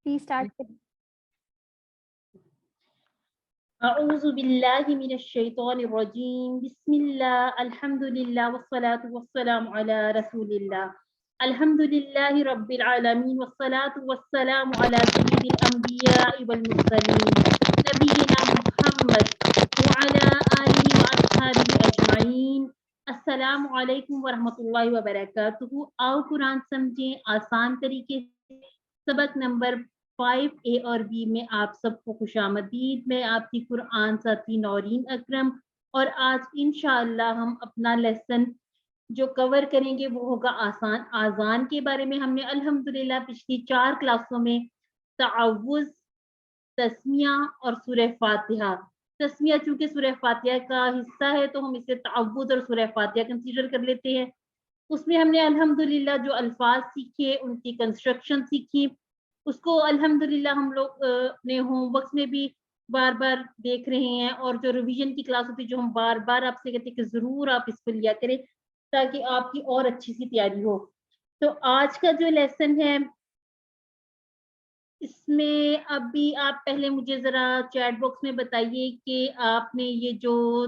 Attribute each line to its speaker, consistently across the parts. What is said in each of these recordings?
Speaker 1: Please start with.
Speaker 2: أعوذ بالله من الشيطان الرجيم بسم الله الحمد لله والصلاة والسلام على رسول الله الحمد لله رب العالمين والصلاة والسلام على سيد الأنبياء والمرسلين نبينا محمد وعلى آله وأصحابه أجمعين السلام علیکم ورحمۃ اللہ وبرکاتہ. آؤ قرآن سمجھیں آسان طریقے سے. سبق نمبر 5A اور B میں آپ سب کو خوش آمدید. میں آپ کی قرآن ساتھی نورین اکرم، اور آج انشاءاللہ ہم اپنا لیسن جو کور کریں گے وہ ہوگا آذان کے بارے میں. ہم نے الحمدللہ پچھلی 4 کلاسوں میں تعوذ، تسمیہ اور سورہ فاتحہ. تسمیہ چونکہ سورہ فاتحہ کا حصہ ہے تو ہم اسے تعوذ اور سورہ فاتحہ کنسیڈر کر لیتے ہیں. اس میں ہم نے الحمدللہ جو الفاظ سیکھے، ان کی کنسٹرکشن سیکھی، اس کو الحمدللہ ہم لوگ اپنے ہوم ورکس میں بھی بار بار دیکھ رہے ہیں، اور جو ریویژن کی کلاس ہوتی ہے جو ہم بار بار آپ سے کہتے ہیں کہ ضرور آپ اس کو لیا کریں تاکہ آپ کی اور اچھی سی تیاری ہو. تو آج کا جو لیسن ہے اس میں ابھی آپ پہلے مجھے ذرا چیٹ باکس میں بتائیے کہ آپ نے یہ جو،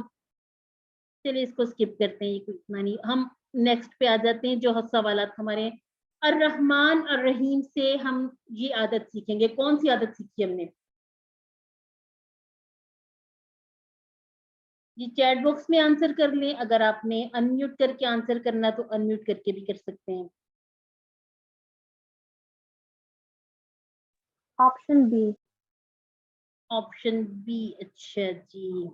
Speaker 2: چلے اس کو اسکپ کرتے ہیں، یہ کوئی اتنا نہیں. ہم نیکسٹ پہ آ جاتے ہیں جو سوالات ہمارے. الرحمن الرحیم سے ہم یہ عادت سیکھیں گے. کون سی عادت سیکھی ہم نے؟ یہ چیٹ باکس میں آنسر کر لیں. اگر آپ نے ان میوٹ کر کے آنسر کرنا تو ان میوٹ کر کے بھی کر سکتے ہیں.
Speaker 1: Option B.
Speaker 2: Option B. اچھا جی.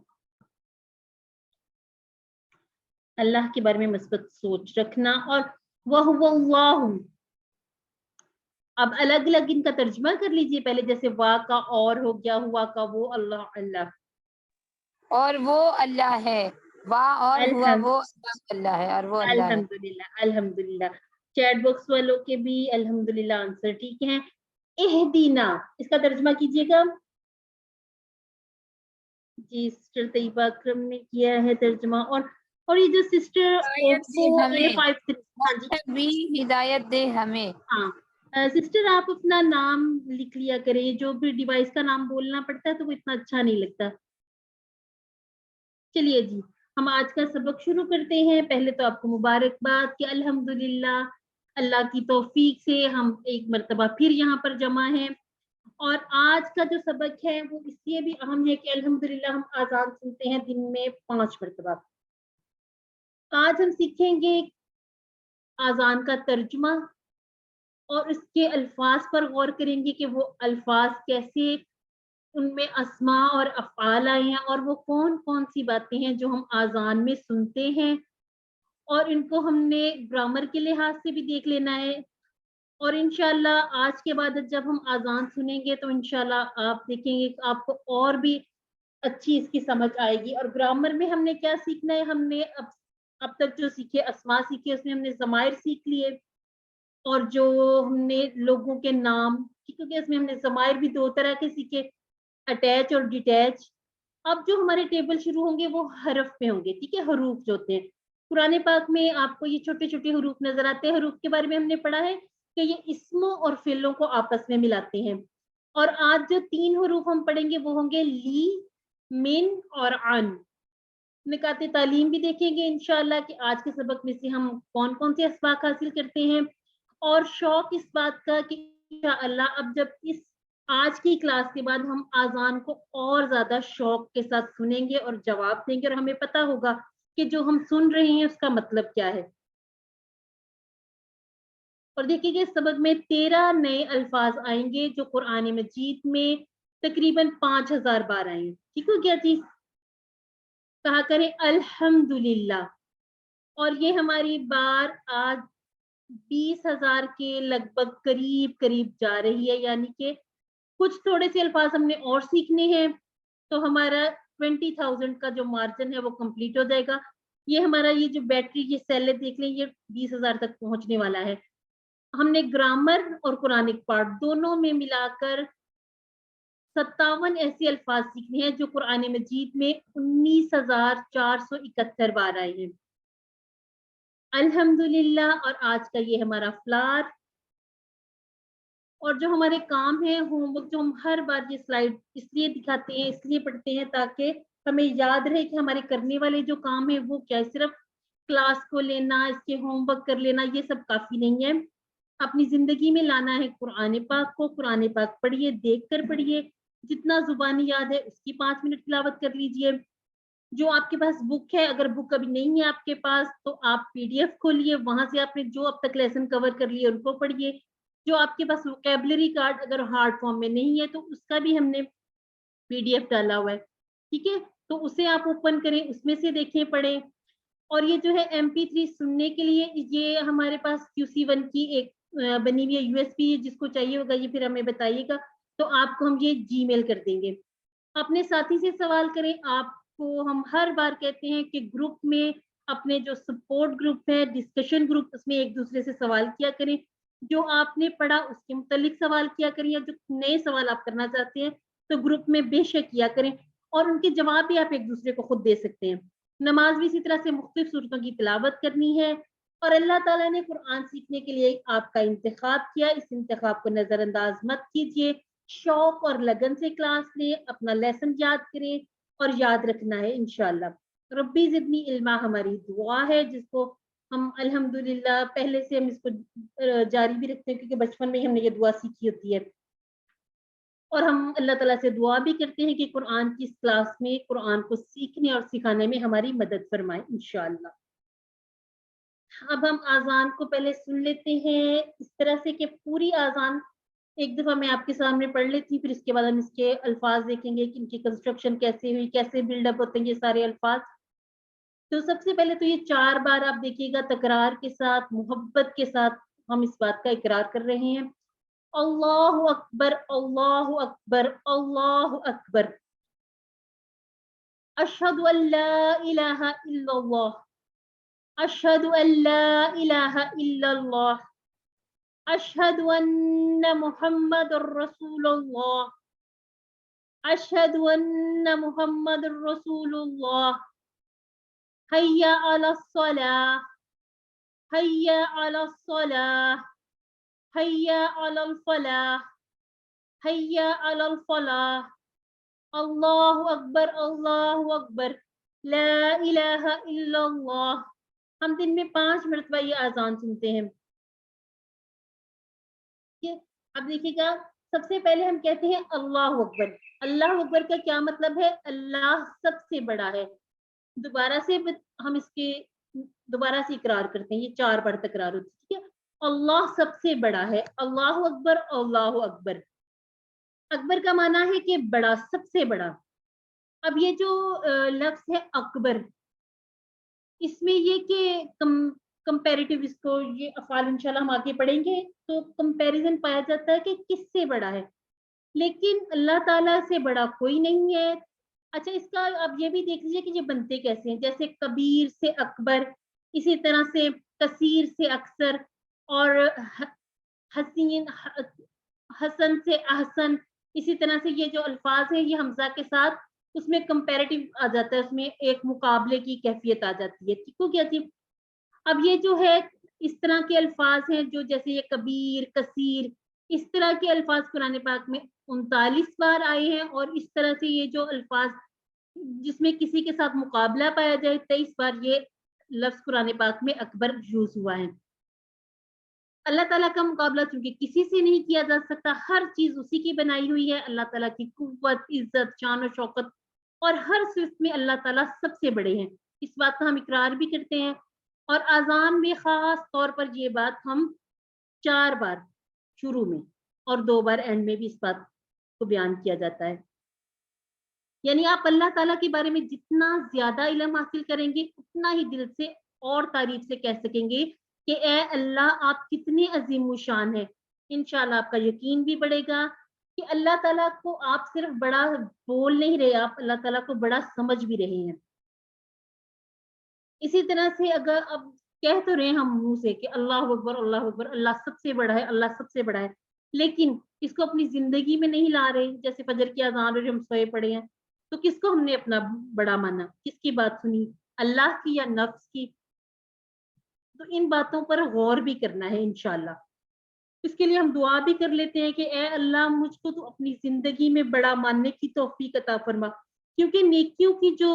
Speaker 2: اللہ کے بارے میں مثبت سوچ رکھنا. اور وَهُوَ اللَّهُ، اب الگ الگ ان کا ترجمہ کر لیجئے. پہلے جیسے وا کا اور ہو گیا، ہوا کا وہ، اللہ اللہ.
Speaker 3: اور وہ اللہ ہے، وا اور ہوا وہ اللہ ہے، اور وہ اللہ ہے.
Speaker 2: الحمدللہ الحمدللہ. چیٹ باکس والوں کے بھی الحمدللہ آنسر ٹھیک ہیں. اہدینا، اس کا ترجمہ کیجیے گا. جی سسٹر طیبہ اکرم نے کیا ہے ترجمہ. اور یہ جو سسٹر
Speaker 3: بھی ہدایت دے ہمیں.
Speaker 2: ہاں سسٹر آپ اپنا نام لکھ لیا کریں. جو بھی ڈیوائس کا نام بولنا پڑتا ہے تو وہ اتنا اچھا نہیں لگتا. چلیے جی ہم آج کا سبق شروع کرتے ہیں. پہلے تو آپ کو مبارکباد کہ الحمدللہ اللہ کی توفیق سے ہم ایک مرتبہ پھر یہاں پر جمع ہیں. اور آج کا جو سبق ہے وہ اس لیے بھی اہم ہے کہ الحمدللہ ہم آذان سنتے ہیں دن میں 5 مرتبہ. آج ہم سیکھیں گے آذان کا ترجمہ اور اس کے الفاظ پر غور کریں گے کہ وہ الفاظ کیسے ان میں اسماء اور افعال آئے ہیں، اور وہ کون کون سی باتیں ہیں جو ہم آذان میں سنتے ہیں، اور ان کو ہم نے گرامر کے لحاظ سے بھی دیکھ لینا ہے. اور انشاءاللہ آج کے بعد جب ہم آذان سنیں گے تو انشاءاللہ آپ دیکھیں گے کہ آپ کو اور بھی اچھی اس کی سمجھ آئے گی. اور گرامر میں ہم نے کیا سیکھنا ہے؟ ہم نے اب تک جو سیکھے اسماء سیکھے اس میں ہم نے ضمائر سیکھ لیے، اور جو ہم نے لوگوں کے نام، کیونکہ اس میں ہم نے ضمائر بھی 2 طرح کے سیکھے، اٹیچ اور ڈیٹیچ. اب جو ہمارے ٹیبل شروع ہوں گے وہ حرف پہ ہوں گے، ٹھیک ہے، حروف جو ہوتے ہیں. قرآن پاک میں آپ کو یہ چھوٹے چھوٹے حروف نظر آتے ہیں. حروف کے بارے میں ہم نے پڑھا ہے کہ یہ اسموں اور فعلوں کو آپس میں ملاتے ہیں. اور آج جو 3 حروف ہم پڑھیں گے وہ ہوں گے لی، من اور عن. نکات تعلیم بھی دیکھیں گے انشاءاللہ کہ آج کے سبق میں سے ہم کون کون سے اسباق حاصل کرتے ہیں. اور شوق اس بات کا کہ انشاءاللہ اب جب اس آج کی کلاس کے بعد ہم آذان کو اور زیادہ شوق کے ساتھ سنیں گے اور جواب دیں گے، اور ہمیں پتہ ہوگا کہ جو ہم سن رہے ہیں اس کا مطلب کیا ہے. اور دیکھیے کہ اس سبق میں 13 نئے الفاظ آئیں گے جو قرآن مجید میں تقریباً 5000 بار آئے ہیں. ٹھیک ہو گیا جی؟ کہا کریں الحمدللہ. اور یہ ہماری بار آج 20,000 کے لگ بھگ قریب جا رہی ہے، یعنی کہ کچھ تھوڑے سے الفاظ ہم نے اور سیکھنے ہیں تو ہمارا 20,000 کا جو مارجن ہے وہ کمپلیٹ ہو جائے گا. یہ ہمارا یہ جو بیٹری یہ سیل دیکھ لیں یہ 20,000 تک پہنچنے والا ہے. ہم نے گرامر اور قرآنک پارٹ دونوں میں ملا کر 57 ایسے الفاظ سیکھنے ہیں جو قرآن مجید میں 19,471 بار آئے ہیں. الحمدللہ. اور آج کا یہ ہمارا فلار. اور جو ہمارے کام ہیں ہوم ورک جو ہم ہر بار یہ سلائڈ اس لیے دکھاتے ہیں اس لیے پڑھتے ہیں تاکہ ہمیں یاد رہے کہ ہمارے کرنے والے جو کام ہیں وہ کیا ہے. صرف کلاس کو لینا اس کے ہوم ورک کر لینا یہ سب کافی نہیں ہے. اپنی زندگی میں لانا ہے قرآن پاک کو. قرآن پاک پڑھیے, دیکھ کر پڑھیے, جتنا زبانی یاد ہے اس کی 5 منٹ تلاوت کر لیجئے. جو آپ کے پاس بک ہے, اگر بک ابھی نہیں ہے آپ کے پاس تو آپ PDF کھولیے, وہاں سے آپ نے جو اب تک لیسن کور کر لیے ان کو پڑھیے. جو آپ کے پاس ووکیبلری کارڈ اگر ہارڈ فارم میں نہیں ہے تو اس کا بھی ہم نے PDF ڈالا ہوا ہے, ٹھیک ہے, تو اسے آپ اوپن کریں, اس میں سے دیکھیں, پڑھیں. اور یہ جو ہے MP3 سننے کے لیے یہ ہمارے پاس QC1 کی ایک بنی ہوئی ہے USB, جس کو چاہیے ہوگا یہ پھر ہمیں بتائیے گا, تو آپ کو ہم یہ جی میل کر دیں گے. اپنے ساتھی سے سوال کریں. آپ کو ہم ہر بار کہتے ہیں کہ گروپ میں اپنے جو سپورٹ گروپ ہے, ڈسکشن گروپ, اس میں ایک دوسرے سے سوال کیا کریں. جو آپ نے پڑھا اس کے متعلق سوال کیا کریں, یا جو نئے سوال آپ کرنا چاہتے ہیں تو گروپ میں بے شک کیا کریں, اور ان کے جواب بھی آپ ایک دوسرے کو خود دے سکتے ہیں. نماز بھی اسی طرح سے مختلف صورتوں کی تلاوت کرنی ہے. اور اللہ تعالیٰ نے قرآن سیکھنے کے لیے آپ کا انتخاب کیا, اس انتخاب کو نظر انداز مت کیجیے. شوق اور لگن سے کلاس لیں, اپنا لیسن یاد کریں, اور یاد رکھنا ہے انشاءاللہ. ربی زدنی علما ہماری دعا ہے, جس کو ہم الحمدللہ پہلے سے ہم اس کو جاری بھی رکھتے ہیں, کیونکہ بچپن میں ہم نے یہ دعا سیکھی ہوتی ہے. اور ہم اللہ تعالیٰ سے دعا بھی کرتے ہیں کہ قرآن کی اس کلاس میں قرآن کو سیکھنے اور سکھانے میں ہماری مدد فرمائے انشاءاللہ. اب ہم آذان کو پہلے سن لیتے ہیں اس طرح سے کہ پوری آذان ایک دفعہ میں آپ کے سامنے پڑھ لیتی ہوں, پھر اس کے بعد ہم اس کے الفاظ دیکھیں گے کہ ان کی کنسٹرکشن کیسے ہوئی, کیسے بلڈ اپ ہوتے ہیں یہ سارے الفاظ. تو سب سے پہلے تو یہ 4 بار آپ دیکھیے گا تکرار کے ساتھ, محبت کے ساتھ ہم اس بات کا اقرار کر رہے ہیں. اللہ اکبر, اللہ اکبر, اللہ اکبر. اشہد ان لا الہ الا اللہ, اشہد ان لا الہ الا اللہ, اشہد ان محمد رسول اللہ, اشہد ان محمد رسول اللہ. حی علی الصلاۃ, حی علی الصلاۃ, حی علی الفلاح, حی علی الفلاح. اللہ اکبر, اللہ اکبر, لا الہ الا اللہ. ہم دن میں 5 مرتبہ یہ اذان سنتے ہیں. اب دیکھیے گا, سب سے پہلے ہم کہتے ہیں اللہ اکبر. اللہ اکبر کا کیا مطلب ہے؟ اللہ سب سے بڑا ہے. دوبارہ سے ہم اس کے دوبارہ سے اقرار کرتے ہیں, یہ 4 بار تکرار ہوتی ہے, ٹھیک ہے. اللہ سب سے بڑا ہے, اللہ اکبر, اللہ اکبر. اکبر کا معنی ہے کہ بڑا, سب سے بڑا. اب یہ جو لفظ ہے اکبر, اس میں یہ کہ کمپیریٹیو, اس کو یہ افعال انشاءاللہ ہم آگے پڑھیں گے تو کمپیریزن پایا جاتا ہے کہ کس سے بڑا ہے, لیکن اللہ تعالیٰ سے بڑا کوئی نہیں ہے. اچھا, اس کا اب یہ بھی دیکھ لیجیے کہ یہ بنتے کیسے ہیں. جیسے کبیر سے اکبر, اسی طرح سے کثیر سے اکثر, اور حسین, حسن سے احسن. اسی طرح سے یہ جو الفاظ ہیں یہ حمزہ کے ساتھ اس میں کمپیریٹیو آ جاتا ہے, اس میں ایک مقابلے کی کیفیت آ جاتی ہے, ٹھیک ہو گیا جی. اب یہ جو ہے اس طرح کے الفاظ ہیں جو جیسے یہ کبیر, کثیر, اس طرح کے الفاظ قرآن پاک میں 39 بار آئے ہیں, اور اس طرح سے یہ جو الفاظ جس میں کسی کے ساتھ مقابلہ پایا جائے 23 بار یہ لفظ قرآن پاک میں اکبر یوز ہوا ہے. اللہ تعالیٰ کا مقابلہ چونکہ کسی سے نہیں کیا جا سکتا, ہر چیز اسی کی بنائی ہوئی ہے. اللہ تعالیٰ کی قوت, عزت, شان و شوکت اور ہر صفت میں اللہ تعالیٰ سب سے بڑے ہیں, اس بات کا ہم اقرار بھی کرتے ہیں. اور اذان میں خاص طور پر یہ بات ہم 4 بار شروع میں اور 2 بار اینڈ میں بھی اس بات کو بیان کیا جاتا ہے. یعنی آپ اللہ تعالیٰ کے بارے میں جتنا زیادہ علم حاصل کریں گے اتنا ہی دل سے اور تعریف سے کہہ سکیں گے کہ اے اللہ آپ کتنے عظیم و شان ہیں. انشاءاللہ آپ کا یقین بھی بڑھے گا کہ اللہ تعالیٰ کو آپ صرف بڑا بول نہیں رہے, آپ اللہ تعالیٰ کو بڑا سمجھ بھی رہے ہیں. اسی طرح سے اگر اب کہہ تو رہے ہم منہ سے کہ اللہ اکبر, اللہ اکبر, اللہ سب سے بڑا ہے, اللہ سب سے بڑا ہے, لیکن اس کو اپنی زندگی میں نہیں لا رہے. جیسے فجر کی اذان اور ہم سوئے پڑے ہیں تو کس کو ہم نے اپنا بڑا مانا, کس کی بات سنی, اللہ کی یا نفس کی؟ تو ان باتوں پر غور بھی کرنا ہے انشاءاللہ. اس کے لیے ہم دعا بھی کر لیتے ہیں کہ اے اللہ مجھ کو تو اپنی زندگی میں بڑا ماننے کی توفیق عطا فرما، کیونکہ نیکیوں کی جو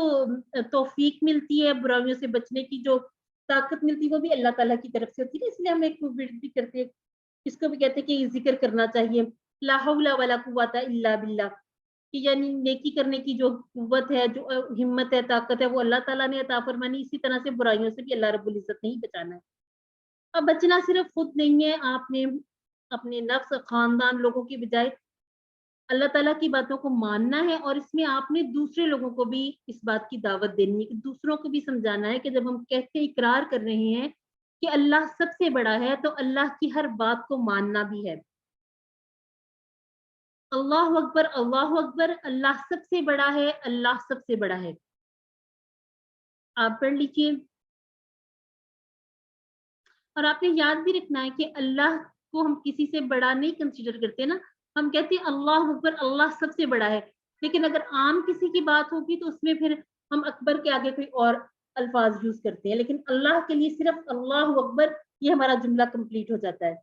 Speaker 2: توفیق ملتی ہے، برائیوں سے بچنے کی جو طاقت ملتی ہے، وہ بھی اللہ تعالیٰ کی طرف سے ہوتی ہے. اس لیے ہم ایک ورد بھی کرتے ہیں، اس کو بھی کہتے ہیں کہ یہ ذکر کرنا چاہیے، لا حول ولا قوت الا باللہ، کہ یعنی نیکی کرنے کی جو قوت ہے، جو ہمت ہے، طاقت ہے، وہ اللہ تعالیٰ نے عطا فرمانی. اسی طرح سے برائیوں سے بھی اللہ رب العزت نے ہی بچانا ہے. اب بچنا صرف خود نہیں ہے، آپ نے اپنے نفس، خاندان، لوگوں کی بجائے اللہ تعالیٰ کی باتوں کو ماننا ہے، اور اس میں آپ نے دوسرے لوگوں کو بھی اس بات کی دعوت دینی ہے، کہ دوسروں کو بھی سمجھانا ہے کہ جب ہم کہتے اقرار کر رہے ہیں کہ اللہ سب سے بڑا ہے، تو اللہ کی ہر بات کو ماننا بھی ہے. اللہ اکبر، اللہ اکبر، اللہ سب سے بڑا ہے، اللہ سب سے بڑا ہے. آپ پڑھ لیجیے. اور آپ نے یاد بھی رکھنا ہے کہ اللہ کو ہم کسی سے بڑا نہیں کنسیڈر کرتے نا، ہم کہتے ہیں اللہ اکبر، اللہ سب سے بڑا ہے، لیکن اگر عام کسی کی بات ہوگی تو اس میں پھر ہم اکبر کے آگے کوئی اور الفاظ یوز کرتے ہیں، لیکن اللہ کے لیے صرف اللہ اکبر، یہ ہمارا جملہ کمپلیٹ ہو جاتا ہے.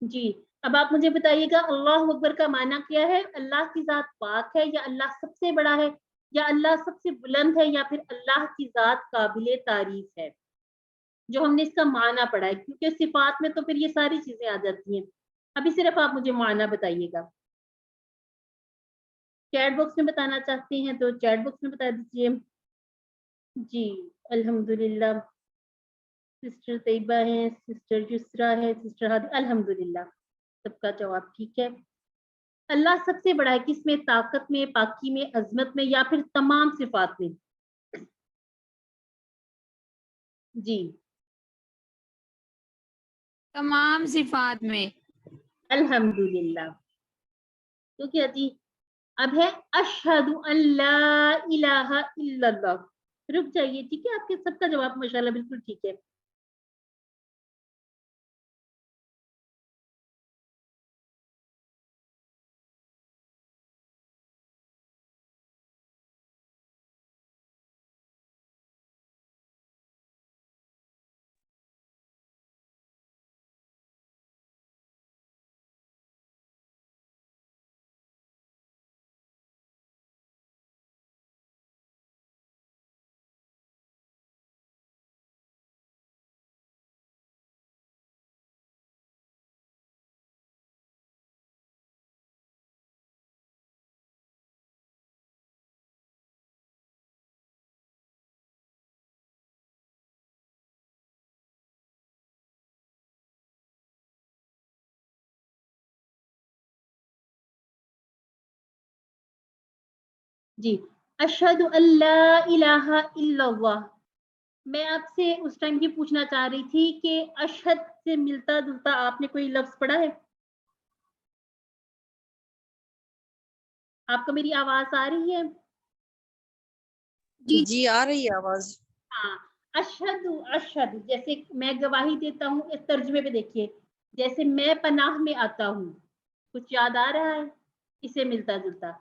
Speaker 2: جی اب آپ مجھے بتائیے گا اللہ اکبر کا معنی کیا ہے؟ اللہ کی ذات پاک ہے، یا اللہ سب سے بڑا ہے، یا اللہ سب سے بلند ہے، یا پھر اللہ کی ذات قابل تعریف ہے، جو ہم نے اس کا معنی پڑھا ہے. کیونکہ صفات میں تو پھر یہ ساری چیزیں آ جاتی ہیں. ابھی صرف آپ مجھے معنی بتائیے گا. چیٹ باکس میں بتانا چاہتے ہیں تو چیٹ باکس میں بتا دیجیے. جی الحمدللہ، سسٹر طیبہ ہیں، سسٹر یسرا ہے، سسٹر ہادی، الحمدللہ سب کا جواب ٹھیک ہے. اللہ سب سے بڑا ہے، کس میں؟ طاقت میں، پاکی میں، عظمت میں، یا پھر تمام صفات میں؟ جی
Speaker 3: تمام صفات میں.
Speaker 2: الحمدللہ. تو کیا جی اب ہے اشہد ان لا الہ الا اللہ. رک جائیے، ٹھیک ہے، آپ کے سب کا جواب ماشاءاللہ بالکل ٹھیک ہے. جی اشہد ان لا الہ الا اللہ. میں آپ سے اس ٹائم یہ پوچھنا چاہ رہی تھی کہ اشہد سے ملتا جلتا آپ نے کوئی لفظ پڑھا ہے؟ آپ کو میری آواز آ رہی ہے؟
Speaker 1: جی آ رہی ہے آواز.
Speaker 2: ہاں، اشہد، اشہد جیسے میں گواہی دیتا ہوں، اس ترجمے پہ دیکھیے، جیسے میں پناہ میں آتا ہوں، کچھ یاد آ رہا ہے؟ اسے ملتا جلتا.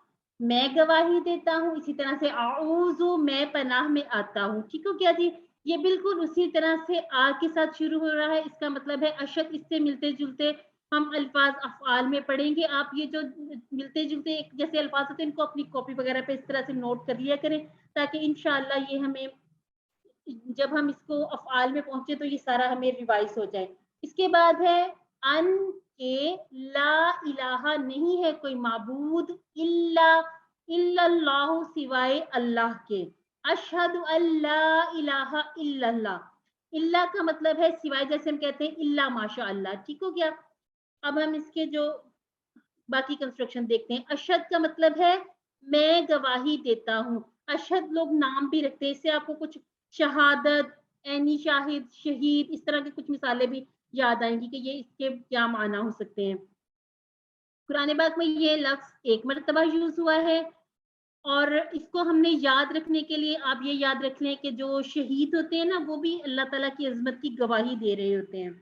Speaker 2: میں گواہی دیتا ہوں، اسی طرح سے اعوذ، میں پناہ میں آتا ہوں. ٹھیک ہو کیا جی؟ یہ بالکل اسی طرح سے آ کے ساتھ شروع ہو رہا ہے. اس کا مطلب ہے اشد، اس سے ملتے جلتے ہم الفاظ افعال میں پڑھیں گے. آپ یہ جو ملتے جلتے جیسے الفاظ ہوتے ہیں ان کو اپنی کاپی وغیرہ پہ اس طرح سے نوٹ کر لیا کریں، تاکہ انشاءاللہ یہ ہمیں جب ہم اس کو افعال میں پہنچے تو یہ سارا ہمیں ریوائز ہو جائے. اس کے بعد ہے ان کے لا الہ، نہیں ہے کوئی معبود، الا اللہ، سوائے اللہ کے. اشہد ان لا الہ الا اللہ. اللہ کا مطلب ہے سوائے، جیسے ہم کہتے ہیں اللہ ماشاء اللہ. ٹھیک ہو گیا؟ اب ہم اس کے جو باقی کنسٹرکشن دیکھتے ہیں. اشہد کا مطلب ہے میں گواہی دیتا ہوں. اشہد لوگ نام بھی رکھتے ہیں، اس سے آپ کو کچھ شہادت، عینی شاہد، شہید، اس طرح کی کچھ مثالیں بھی یاد آئیں گی کہ یہ اس کے کیا معنی ہو سکتے ہیں. قرآن پاک میں یہ لفظ ایک مرتبہ یوز ہوا ہے، اور اس کو ہم نے یاد رکھنے کے لیے آپ یہ یاد رکھ لیں کہ جو شہید ہوتے ہیں نا، وہ بھی اللہ تعالیٰ کی عظمت کی گواہی دے رہے ہوتے ہیں.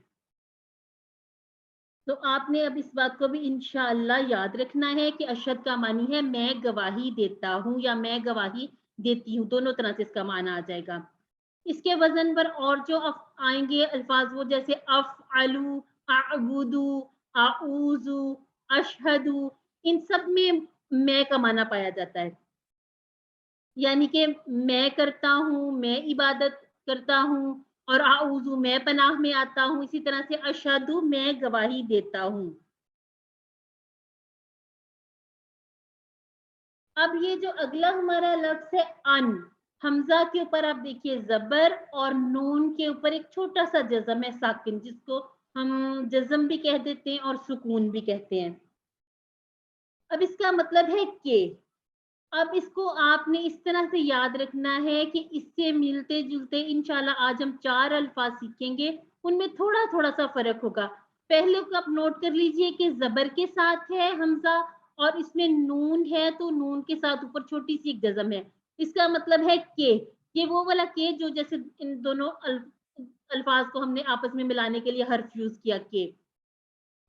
Speaker 2: تو آپ نے اب اس بات کو بھی انشاءاللہ یاد رکھنا ہے کہ اشہد کا معنی ہے میں گواہی دیتا ہوں یا میں گواہی دیتی ہوں، دونوں طرح سے اس کا معنی آ جائے گا. اس کے وزن پر اور جو آئیں گے الفاظ وہ جیسے افعلو، اعبدو، اعوذو، اشہدو، ان سب میں کا معنی پایا جاتا ہے، یعنی کہ میں کرتا ہوں، میں عبادت کرتا ہوں، اور اعوذ میں پناہ میں آتا ہوں، اسی طرح سے اشہد میں گواہی دیتا ہوں۔ اب یہ جو اگلا ہمارا لفظ ہے ان، حمزہ کے اوپر آپ دیکھیے زبر اور نون کے اوپر ایک چھوٹا سا جزم ہے ساکن، جس کو ہم جزم بھی کہہ دیتے ہیں اور سکون بھی کہتے ہیں۔ اب اس کا مطلب ہے کہ، اب اس کو آپ نے اس طرح سے یاد رکھنا ہے کہ اس سے ملتے جلتے انشاءاللہ آج ہم 4 الفاظ سیکھیں گے، ان میں تھوڑا تھوڑا سا فرق ہوگا۔ پہلے کو آپ نوٹ کر لیجئے کہ زبر کے ساتھ ہے حمزہ اور اس میں نون ہے، تو نون کے ساتھ اوپر چھوٹی سی ایک جزم ہے، اس کا مطلب ہے کہ، یہ وہ والا کہ جو جیسے ان دونوں الفاظ کو ہم نے آپس میں ملانے کے لیے حرف یوز کیا کہ،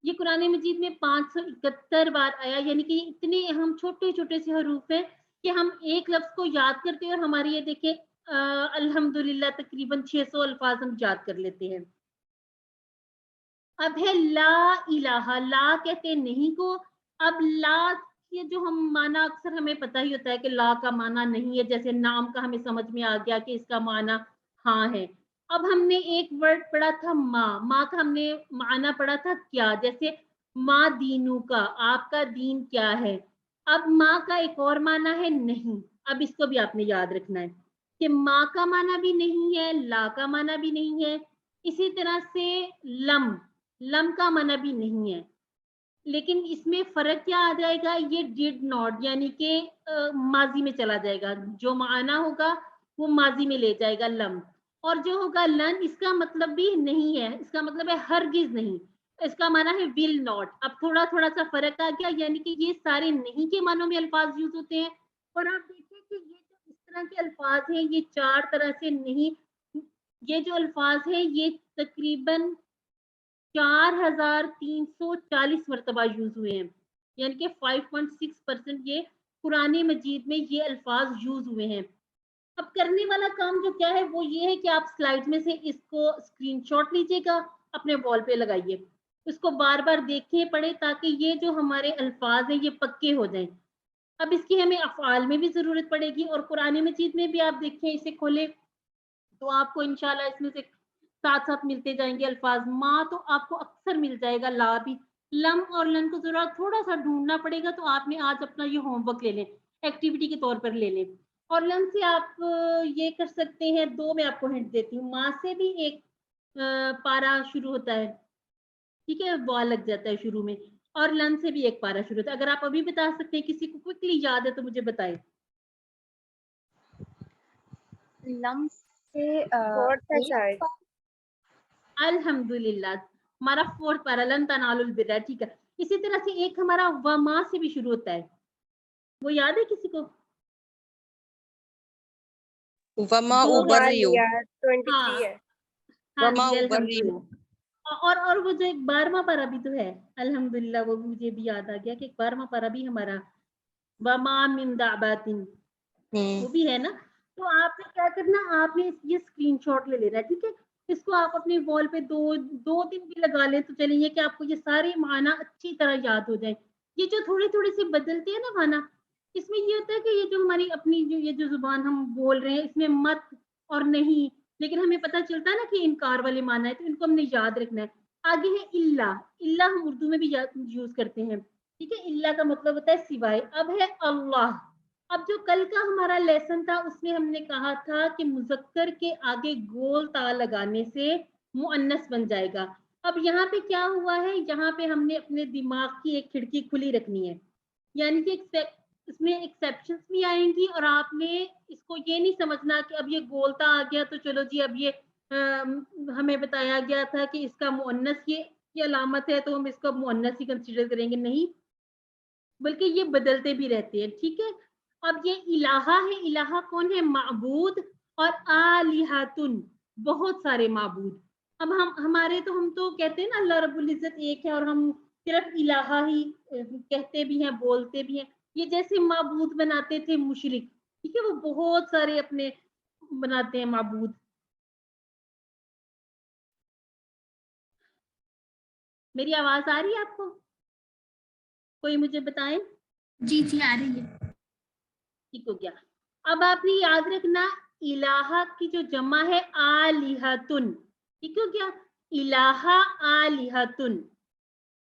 Speaker 2: یہ قرآن مجید میں 571 بار آیا، یعنی کہ یہ اتنے اہم چھوٹے چھوٹے سے حروف ہیں کہ ہم ایک لفظ کو یاد کرتے ہیں اور ہماری یہ دیکھیں الحمدللہ تقریباً 600 الفاظ ہم یاد کر لیتے ہیں۔ اب ہے لا الہ، لا کہتے ہیں نہیں کو۔ اب لا یہ جو ہم معنی اکثر ہمیں پتہ ہی ہوتا ہے کہ لا کا معنی نہیں ہے، جیسے نام کا ہمیں سمجھ میں آ گیا کہ اس کا معنی ہاں ہے۔ اب ہم نے ایک ورڈ پڑھا تھا ماں کا ہم نے معنی پڑھا تھا کیا، جیسے ماں دینو کا، آپ کا دین کیا ہے۔ اب ماں کا ایک اور معنی ہے نہیں، اب اس کو بھی آپ نے یاد رکھنا ہے کہ ماں کا معنی بھی نہیں ہے، لا کا معنی بھی نہیں ہے، اسی طرح سے لم کا معنی بھی نہیں ہے، لیکن اس میں فرق کیا آ جائے گا، یہ ڈیڈ ناٹ یعنی کہ ماضی میں چلا جائے گا، جو معنی ہوگا وہ ماضی میں لے جائے گا لم، اور جو ہوگا لن اس کا مطلب بھی نہیں ہے، اس کا مطلب ہے ہرگز نہیں، اس کا معنی ہے ول ناٹ۔ اب تھوڑا تھوڑا سا فرق آ گیا، یعنی کہ یہ سارے نہیں کے معنوں میں الفاظ یوز ہوتے ہیں، اور آپ دیکھیں کہ یہ جو اس طرح کے الفاظ ہیں یہ 4 طرح سے نہیں، یہ جو الفاظ ہیں یہ تقریباً 4340 مرتبہ یوز ہوئے ہیں، یعنی کہ 5.6% یہ قرآن مجید میں یہ الفاظ یوز ہوئے ہیں۔ اب کرنے والا کام جو کیا ہے وہ یہ ہے کہ آپ سلائیڈ میں سے اس کو اسکرین شاٹ لیجئے گا، اپنے وال پہ لگائیے، اس کو بار بار دیکھیں پڑھیں تاکہ یہ جو ہمارے الفاظ ہیں یہ پکے ہو جائیں۔ اب اس کی ہمیں افعال میں بھی ضرورت پڑے گی، اور قرآن مجید میں بھی آپ دیکھیں، اسے کھولیں تو آپ کو انشاءاللہ اس میں سے ساتھ ساتھ ملتے جائیں گے الفاظ۔ ماں تو آپ کو اکثر مل جائے گا، لا بھی، لم اور لن کو ذرا تھوڑا سا ڈھونڈنا پڑے گا، تو آپ نے آج اپنا یہ ہوم ورک لے لیں، ایکٹیویٹی کے طور پر لے لیں۔ اور لن سے آپ یہ کر سکتے ہیں، 2 میں آپ کو ہنٹ دیتی ہوں، ماں سے بھی ایک پارا شروع ہوتا ہے، ٹھیک ہے، وا لگ جاتا ہے شروع میں، اور لن سے بھی ایک پارا شروع ہوتا ہے۔ اگر آپ ابھی بتا سکتے ہیں، کسی کو کوئکلی یاد ہے تو مجھے بتائیں۔
Speaker 3: لم سے
Speaker 1: فورتھ ہے شاید۔
Speaker 2: الحمدللہ ہمارا 4 پارا لن تنالوا البر ہے، ٹھیک ہے۔ اسی طرح سے ایک ہمارا وما سے بھی شروع ہوتا ہے، وہ یاد ہے کسی کو؟
Speaker 4: وما
Speaker 2: جو
Speaker 4: ابریو،
Speaker 1: 23 ہے۔
Speaker 2: ہاں
Speaker 4: وما
Speaker 2: جی
Speaker 4: ابریو،
Speaker 2: الحمدللہ، اور وہ جو ایک 12واں پارا بھی تو ہے، الحمدللہ وہ مجھے بھی یاد آ گیا کہ ایک 12واں پارا بھی ہمارا وما من دعوات وہ بھی ہے نا۔ تو آپ نے کیا کرنا، آپ نے یہ اسکرین شاٹ لے لینا ہے، ٹھیک ہے، اس کو آپ اپنے وال پہ 2 دن بھی لگا لیں تو چلیں گے کہ آپ کو یہ سارے معنی اچھی طرح یاد ہو جائیں۔ یہ جو تھوڑے تھوڑے سے بدلتے ہیں نا معنی، اس میں یہ ہوتا ہے کہ یہ جو ہماری اپنی یہ جو زبان ہم بول رہے ہیں اس میں مت اور نہیں، لیکن ہمیں پتہ چلتا ہے نا کہ انکار والے معنی ہے، تو ان کو ہم نے یاد رکھنا ہے۔ آگے ہے اللہ ہم اردو میں بھی یوز کرتے ہیں، ٹھیک ہے، اللہ کا مطلب ہوتا ہے سوائے۔ اب ہے اللہ، اب جو کل کا ہمارا لیسن تھا اس میں ہم نے کہا تھا کہ مذکر کے آگے گول تا لگانے سے مؤنث بن جائے گا۔ اب یہاں پہ کیا ہوا ہے، یہاں پہ ہم نے اپنے دماغ کی ایک کھڑکی کھلی رکھنی ہے، یعنی کہ اس میں ایکسیپشنز بھی آئیں گی، اور آپ نے اس کو یہ نہیں سمجھنا کہ اب یہ گولتا آ گیا تو چلو جی اب یہ ہمیں بتایا گیا تھا کہ اس کا مؤنث یہ علامت ہے تو ہم اس کو مؤنث ہی کنسیڈر کریں گے، نہیں، بلکہ یہ بدلتے بھی رہتے ہیں، ٹھیک ہے۔ اب یہ الہ ہے، الہ کون ہے، معبود، اور آلہتن بہت سارے معبود۔ اب ہمارے تو ہم تو کہتے ہیں نا اللہ رب العزت ایک ہے، اور ہم صرف الہ ہی کہتے بھی ہیں، بولتے بھی ہیں۔ یہ جیسے معبود بناتے تھے مشرک، ٹھیک ہے، وہ بہت سارے اپنے بناتے ہیں معبود، میری آواز آ رہی ہے آپ کو؟ کوئی مجھے بتائیں.
Speaker 4: جی جی آ رہی ہے.
Speaker 2: ٹھیک ہو گیا. اب آپ نے یاد رکھنا الہ کی جو جمع ہے آلہتن. ٹھیک ہو گیا؟ الہ آلہتن.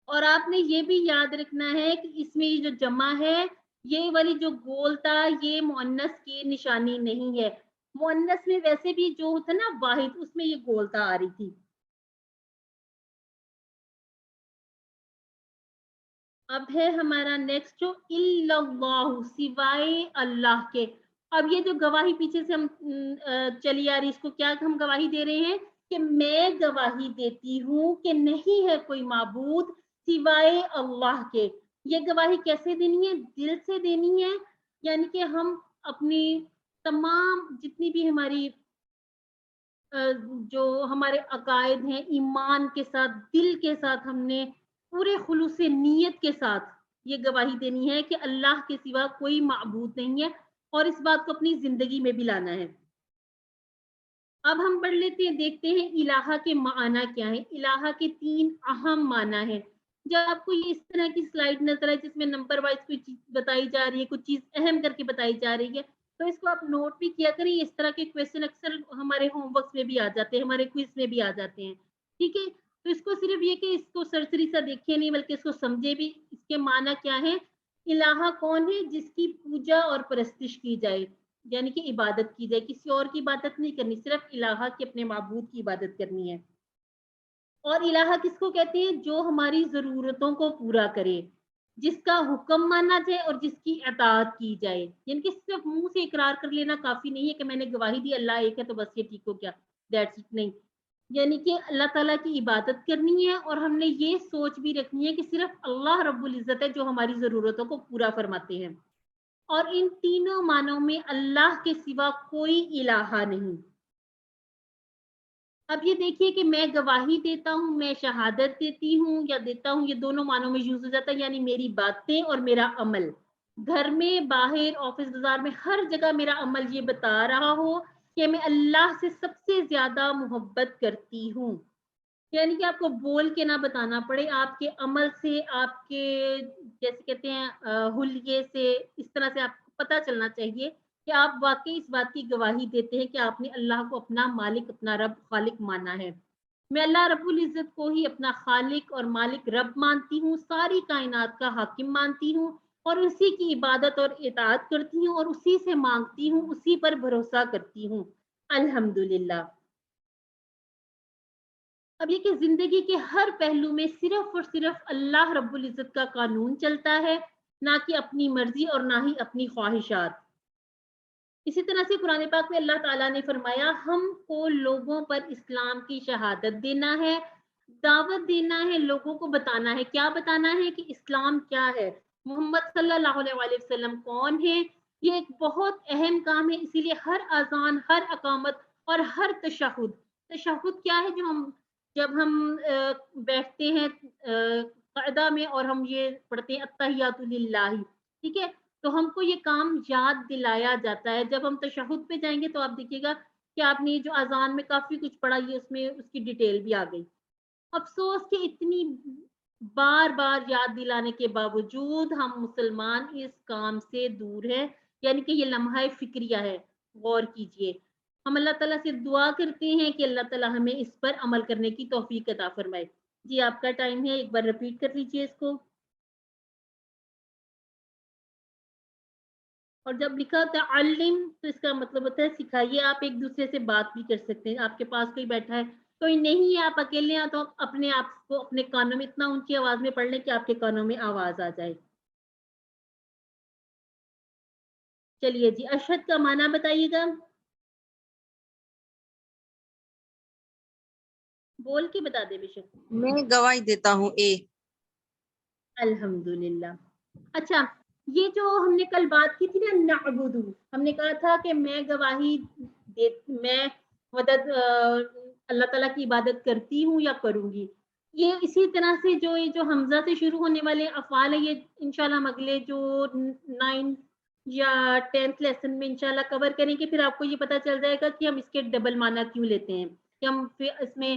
Speaker 2: اور آپ نے یہ بھی یاد رکھنا ہے کہ اس میں یہ جو جمع ہے یہ والی جو گول تھا یہ مؤنث کی نشانی نہیں ہے. مؤنث میں ویسے بھی جو ہوتا نا واحد اس میں یہ گولتا آ رہی تھی. اب ہے ہمارا نیکسٹ جو اللہ سوائے اللہ کے. اب یہ جو گواہی پیچھے سے ہم چلی آ رہی اس کو کیا ہم گواہی دے رہے ہیں کہ میں گواہی دیتی ہوں کہ نہیں ہے کوئی معبود سوائے اللہ کے. یہ گواہی کیسے دینی ہے؟ دل سے دینی ہے. یعنی کہ ہم اپنی تمام جتنی بھی ہماری جو ہمارے عقائد ہیں ایمان کے ساتھ دل کے ساتھ ہم نے پورے خلوص نیت کے ساتھ یہ گواہی دینی ہے کہ اللہ کے سوا کوئی معبود نہیں ہے اور اس بات کو اپنی زندگی میں بھی لانا ہے. اب ہم پڑھ لیتے ہیں دیکھتے ہیں الہ کے معنی کیا ہے. الہ کے 3 اہم معنی ہیں. جب آپ کو یہ اس طرح کی سلائیڈ نظر آئے جس میں نمبر وائز کوئی چیز بتائی جا رہی ہے کچھ چیز اہم کر کے بتائی جا رہی ہے تو اس کو آپ نوٹ بھی کیا کریں. اس طرح کے کویسچن اکثر ہمارے ہوم ورکس میں بھی آ جاتے ہیں ہمارے کوئز میں بھی آ جاتے ہیں. ٹھیک ہے تو اس کو صرف یہ کہ اس کو سرسری سا دیکھے نہیں بلکہ اس کو سمجھے بھی. اس کے معنی کیا ہے؟ الہ کون ہے؟ جس کی پوجا اور پرستش کی جائے یعنی کہ عبادت کی جائے. کسی اور کی عبادت نہیں کرنی صرف الہ کی اپنے معبود کی عبادت کرنی ہے. اور الہ کس کو کہتے ہیں؟ جو ہماری ضرورتوں کو پورا کرے جس کا حکم مانا جائے اور جس کی اطاعت کی جائے. یعنی کہ صرف منہ سے اقرار کر لینا کافی نہیں ہے کہ میں نے گواہی دی اللہ ایک ہے تو بس یہ ٹھیک ہو گیا دیٹس اٹ. نہیں یعنی کہ اللہ تعالیٰ کی عبادت کرنی ہے اور ہم نے یہ سوچ بھی رکھنی ہے کہ صرف اللہ رب العزت ہے جو ہماری ضرورتوں کو پورا فرماتے ہیں. اور ان تینوں معنوں میں اللہ کے سوا کوئی الہ نہیں. اب یہ دیکھیے کہ میں گواہی دیتا ہوں میں شہادت دیتی ہوں یا دیتا ہوں یہ دونوں معنوں میں یوز ہو جاتا ہے. یعنی میری باتیں اور میرا عمل گھر میں باہر آفس بازار میں ہر جگہ میرا عمل یہ بتا رہا ہو کہ میں اللہ سے سب سے زیادہ محبت کرتی ہوں. یعنی کہ آپ کو بول کے نہ بتانا پڑے آپ کے عمل سے آپ کے جیسے کہتے ہیں حلیے سے اس طرح سے آپ کو پتہ چلنا چاہیے کہ آپ واقعی اس بات کی گواہی دیتے ہیں کہ آپ نے اللہ کو اپنا مالک اپنا رب خالق مانا ہے. میں اللہ رب العزت کو ہی اپنا خالق اور مالک رب مانتی ہوں. ساری کائنات کا حاکم مانتی ہوں اور اسی کی عبادت اور اطاعت کرتی ہوں اور اسی سے مانگتی ہوں اسی پر بھروسہ کرتی ہوں. الحمدللہ. اب یہ کہ زندگی کے ہر پہلو میں صرف اور صرف اللہ رب العزت کا قانون چلتا ہے نہ کہ اپنی مرضی اور نہ ہی اپنی خواہشات. اسی طرح سے قرآن پاک میں اللہ تعالیٰ نے فرمایا ہم کو لوگوں پر اسلام کی شہادت دینا ہے دعوت دینا ہے لوگوں کو بتانا ہے. کیا بتانا ہے؟ کہ اسلام کیا ہے محمد صلی اللہ علیہ وسلم کون ہے. یہ ایک بہت اہم کام ہے. اسی لیے ہر اذان ہر اقامت اور ہر تشہد کیا ہے جب ہم بیٹھتے ہیں قاعدہ میں اور ہم یہ پڑھتے ہیں التحیات للہ. ٹھیک ہے تو ہم کو یہ کام یاد دلایا جاتا ہے. جب ہم تشہد پہ جائیں گے تو آپ دیکھیے گا کہ آپ نے جو اذان میں کافی کچھ پڑھا یہ اس میں اس کی ڈیٹیل بھی آ گئی. افسوس کہ اتنی بار بار یاد دلانے کے باوجود ہم مسلمان اس کام سے دور ہیں. یعنی کہ یہ لمحہ فکریہ ہے. غور کیجئے. ہم اللہ تعالیٰ سے دعا کرتے ہیں کہ اللہ تعالیٰ ہمیں اس پر عمل کرنے کی توفیق عطا فرمائے. جی آپ کا ٹائم ہے ایک بار ریپیٹ کر لیجئے اس کو. اور جب لکھا تعلم تو اس کا مطلب ہوتا ہے سکھائیے. آپ ایک دوسرے سے بات بھی کر سکتے ہیں. آپ کے پاس کوئی بیٹھا ہے کوئی نہیں ہے آپ اکیلے ہیں تو اپنے آپ کو اپنے کانوں میں اتنا اونچی آواز میں پڑھ لیں کہ آپ کے کانوں میں آواز آ جائے. چلیے جی اشہد کا معنی بتائیے گا. بول کے بتا دے بے شک.
Speaker 5: میں گواہی دیتا ہوں.
Speaker 2: الحمدللہ. اچھا یہ جو ہم نے کل بات کی تھی نا نعبدو ہم نے کہا تھا کہ میں گواہی میں مدد اللہ تعالیٰ کی عبادت کرتی ہوں یا کروں گی. یہ اسی طرح سے یہ جو حمزہ سے شروع ہونے والے افعال ہیں یہ انشاءاللہ ہم اگلے جو 9 یا 10th لیسن میں انشاءاللہ کور کریں گے. پھر آپ کو یہ پتا چل جائے گا کہ ہم اس کے ڈبل معنی کیوں لیتے ہیں کہ ہم اس میں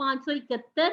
Speaker 2: 571,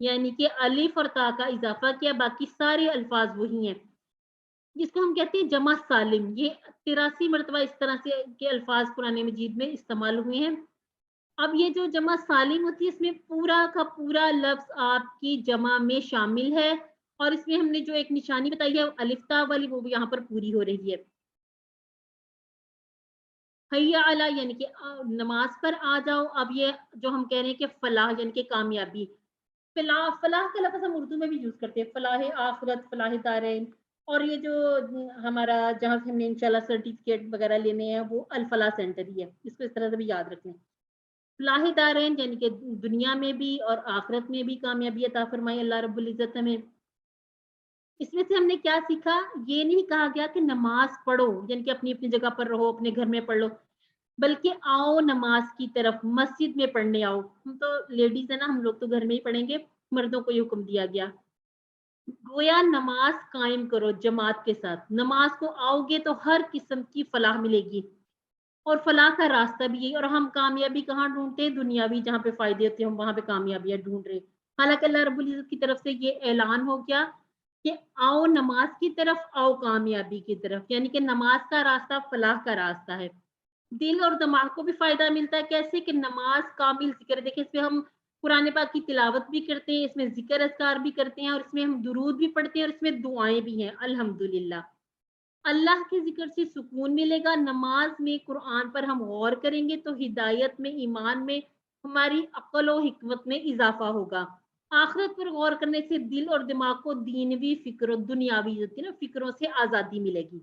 Speaker 2: یعنی کہ الف اور تا کا اضافہ کیا، باقی سارے الفاظ وہی ہیں، جس کو ہم کہتے ہیں جمع سالم. یہ 83 مرتبہ اس طرح سے کے الفاظ قرآن مجید میں استعمال ہوئے ہیں. اب یہ جو جمع سالم ہوتی ہے اس میں پورا کا پورا لفظ آپ کی جمع میں شامل ہے، اور اس میں ہم نے جو ایک نشانی بتائی ہے الف تا والی وہ بھی یہاں پر پوری ہو رہی ہے. حیا علی یعنی کہ نماز پر آ جاؤ. اب یہ جو ہم کہہ رہے ہیں کہ فلاح یعنی کہ کامیابی، فلاح کا لفظ ہم اردو میں بھی یوز کرتے ہیں، فلاح آخرت، فلاح دارین. اور یہ جو ہمارا جہاں سے ہم نے انشاءاللہ سرٹیفکیٹ وغیرہ لینے ہیں وہ الفلاح سینٹر ہی ہے، اس کو اس طرح سے بھی یاد رکھیں. فلاح دارین یعنی کہ دنیا میں بھی اور آخرت میں بھی کامیابی عطا فرمائے اللہ رب العزت ہمیں. اس میں سے ہم نے کیا سیکھا؟ یہ نہیں کہا گیا کہ نماز پڑھو یعنی کہ اپنی اپنی جگہ پر رہو، اپنے گھر میں پڑھ لو، بلکہ آؤ نماز کی طرف، مسجد میں پڑھنے آؤ. ہم تو لیڈیز ہیں نا، ہم لوگ تو گھر میں ہی پڑھیں گے، مردوں کو یہ حکم دیا گیا. گویا نماز قائم کرو جماعت کے ساتھ، نماز کو آؤ گے تو ہر قسم کی فلاح ملے گی، اور فلاح کا راستہ بھی یہی. اور ہم کامیابی کہاں ڈھونڈتے ہیں؟ دنیاوی جہاں پہ فائدے ہوتے ہیں ہم وہاں پہ کامیابیاں ڈھونڈ رہے. حالانکہ اللہ رب العزت کی طرف سے یہ اعلان ہو گیا کہ آؤ نماز کی طرف، آؤ کامیابی کی طرف، یعنی کہ نماز کا راستہ فلاح کا راستہ ہے. دل اور دماغ کو بھی فائدہ ملتا ہے. کیسے؟ کہ نماز کامل ذکر. دیکھیں اس میں ہم قرآن پاک کی تلاوت بھی کرتے ہیں، اس میں ذکر اذکار بھی کرتے ہیں، اور اس میں ہم درود بھی پڑھتے ہیں، اور اس میں دعائیں بھی ہیں. الحمدللہ اللہ کے ذکر سے سکون ملے گا. نماز میں قرآن پر ہم غور کریں گے تو ہدایت میں، ایمان میں، ہماری عقل و حکمت میں اضافہ ہوگا. آخرت پر غور کرنے سے دل اور دماغ کو دینوی فکر و دنیاوی فکروں سے آزادی ملے گی.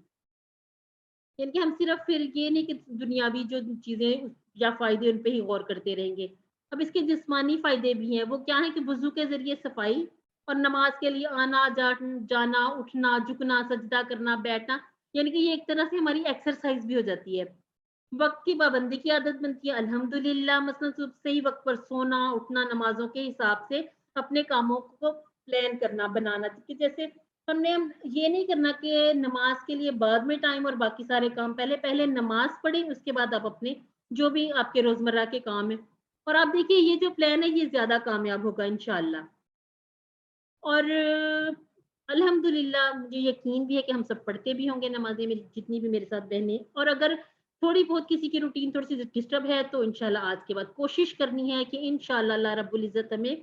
Speaker 2: یعنی کہ ہم صرف پھر یہ نہیں کہ دنیاوی جو چیزیں یا فائدے ان پہ ہی غور کرتے رہیں گے. اب اس کے جسمانی فائدے بھی ہیں. وہ کیا ہیں؟ کہ وضو کے ذریعے صفائی، اور نماز کے لیے آنا جانا، اٹھنا، جھکنا، سجدہ کرنا، بیٹھنا، یعنی کہ یہ ایک طرح سے ہماری ایکسرسائز بھی ہو جاتی ہے. وقت کی پابندی کی عادت بنتی ہے الحمدللہ. مثلا صحیح وقت پر سونا، اٹھنا، نمازوں کے حساب سے اپنے کاموں کو پلان کرنا، بنانا. کہ جیسے ہم نے یہ نہیں کرنا کہ نماز کے لیے بعد میں ٹائم اور باقی سارے کام پہلے نماز پڑھیں، اس کے بعد آپ اپنے جو بھی آپ کے روزمرہ کے کام ہیں. اور آپ دیکھیے یہ جو پلان ہے یہ زیادہ کامیاب ہوگا انشاءاللہ. اور الحمدللہ مجھے یقین بھی ہے کہ ہم سب پڑھتے بھی ہوں گے نمازیں، میری جتنی بھی میرے ساتھ بہنیں. اور اگر تھوڑی بہت کسی کی روٹین تھوڑی سی ڈسٹرب ہے تو انشاءاللہ آج کے بعد کوشش کرنی ہے کہ انشاءاللہ اللہ رب العزت ہمیں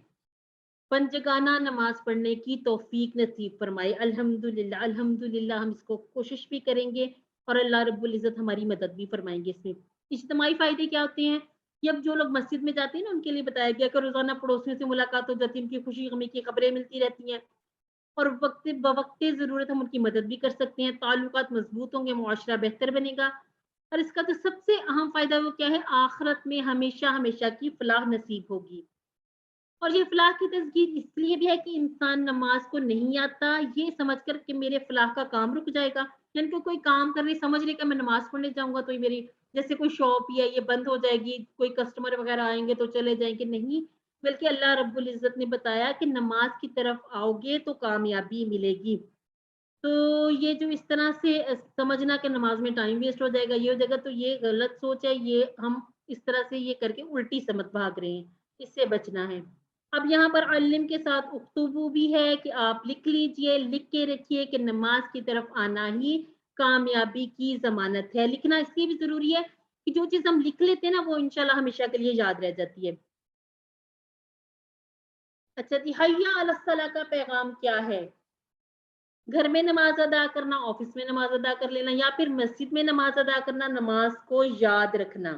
Speaker 2: پنجگانہ نماز پڑھنے کی توفیق نصیب فرمائے. الحمدللہ الحمدللہ ہم اس کو کوشش بھی کریں گے، اور اللہ رب العزت ہماری مدد بھی فرمائیں گے. اس میں اجتماعی فائدے کیا ہوتے ہیں؟ یہ اب جو لوگ مسجد میں جاتے ہیں نا ان کے لیے بتایا گیا کہ روزانہ پڑوسیوں سے ملاقات ہو جاتی ہے، ان کی خوشی غمی کی خبریں ملتی رہتی ہیں، اور وقت بوقت ضرورت ہم ان کی مدد بھی کر سکتے ہیں. تعلقات مضبوط ہوں گے، معاشرہ بہتر بنے گا. اور اس کا تو سب سے اہم فائدہ وہ کیا ہے؟ آخرت میں ہمیشہ ہمیشہ کی فلاح نصیب ہوگی. اور یہ فلاح کی تسکین اس لیے بھی ہے کہ انسان نماز کو نہیں آتا یہ سمجھ کر کہ میرے فلاح کا کام رک جائے گا، یعنی کہ کوئی کام کرنے سمجھ رہے کہ میں نماز پڑھنے جاؤں گا تو یہ میری جیسے کوئی شاپ ہی ہے یہ بند ہو جائے گی، کوئی کسٹمر وغیرہ آئیں گے تو چلے جائیں گے. نہیں، بلکہ اللہ رب العزت نے بتایا کہ نماز کی طرف آؤ گے تو کامیابی ملے گی. تو یہ جو اس طرح سے سمجھنا کہ نماز میں ٹائم ویسٹ ہو جائے گا، یہ ہو جائے گا، تو یہ غلط سوچ ہے. یہ ہم اس طرح سے یہ کر کے الٹی سمت بھاگ رہے ہیں، اس سے بچنا ہے. اب یہاں پر علم کے ساتھ اکتبو بھی ہے کہ آپ لکھ لیجئے، لکھ کے رکھیے کہ نماز کی طرف آنا ہی کامیابی کی ضمانت ہے. لکھنا اس لیے بھی ضروری ہے کہ جو چیز ہم لکھ لیتے ہیں نا وہ انشاءاللہ ہمیشہ کے لیے یاد رہ جاتی ہے. اچھا جی، حیا علی الصلاۃ کا پیغام کیا ہے؟ گھر میں نماز ادا کرنا، آفس میں نماز ادا کر لینا، یا پھر مسجد میں نماز ادا کرنا، نماز کو یاد رکھنا.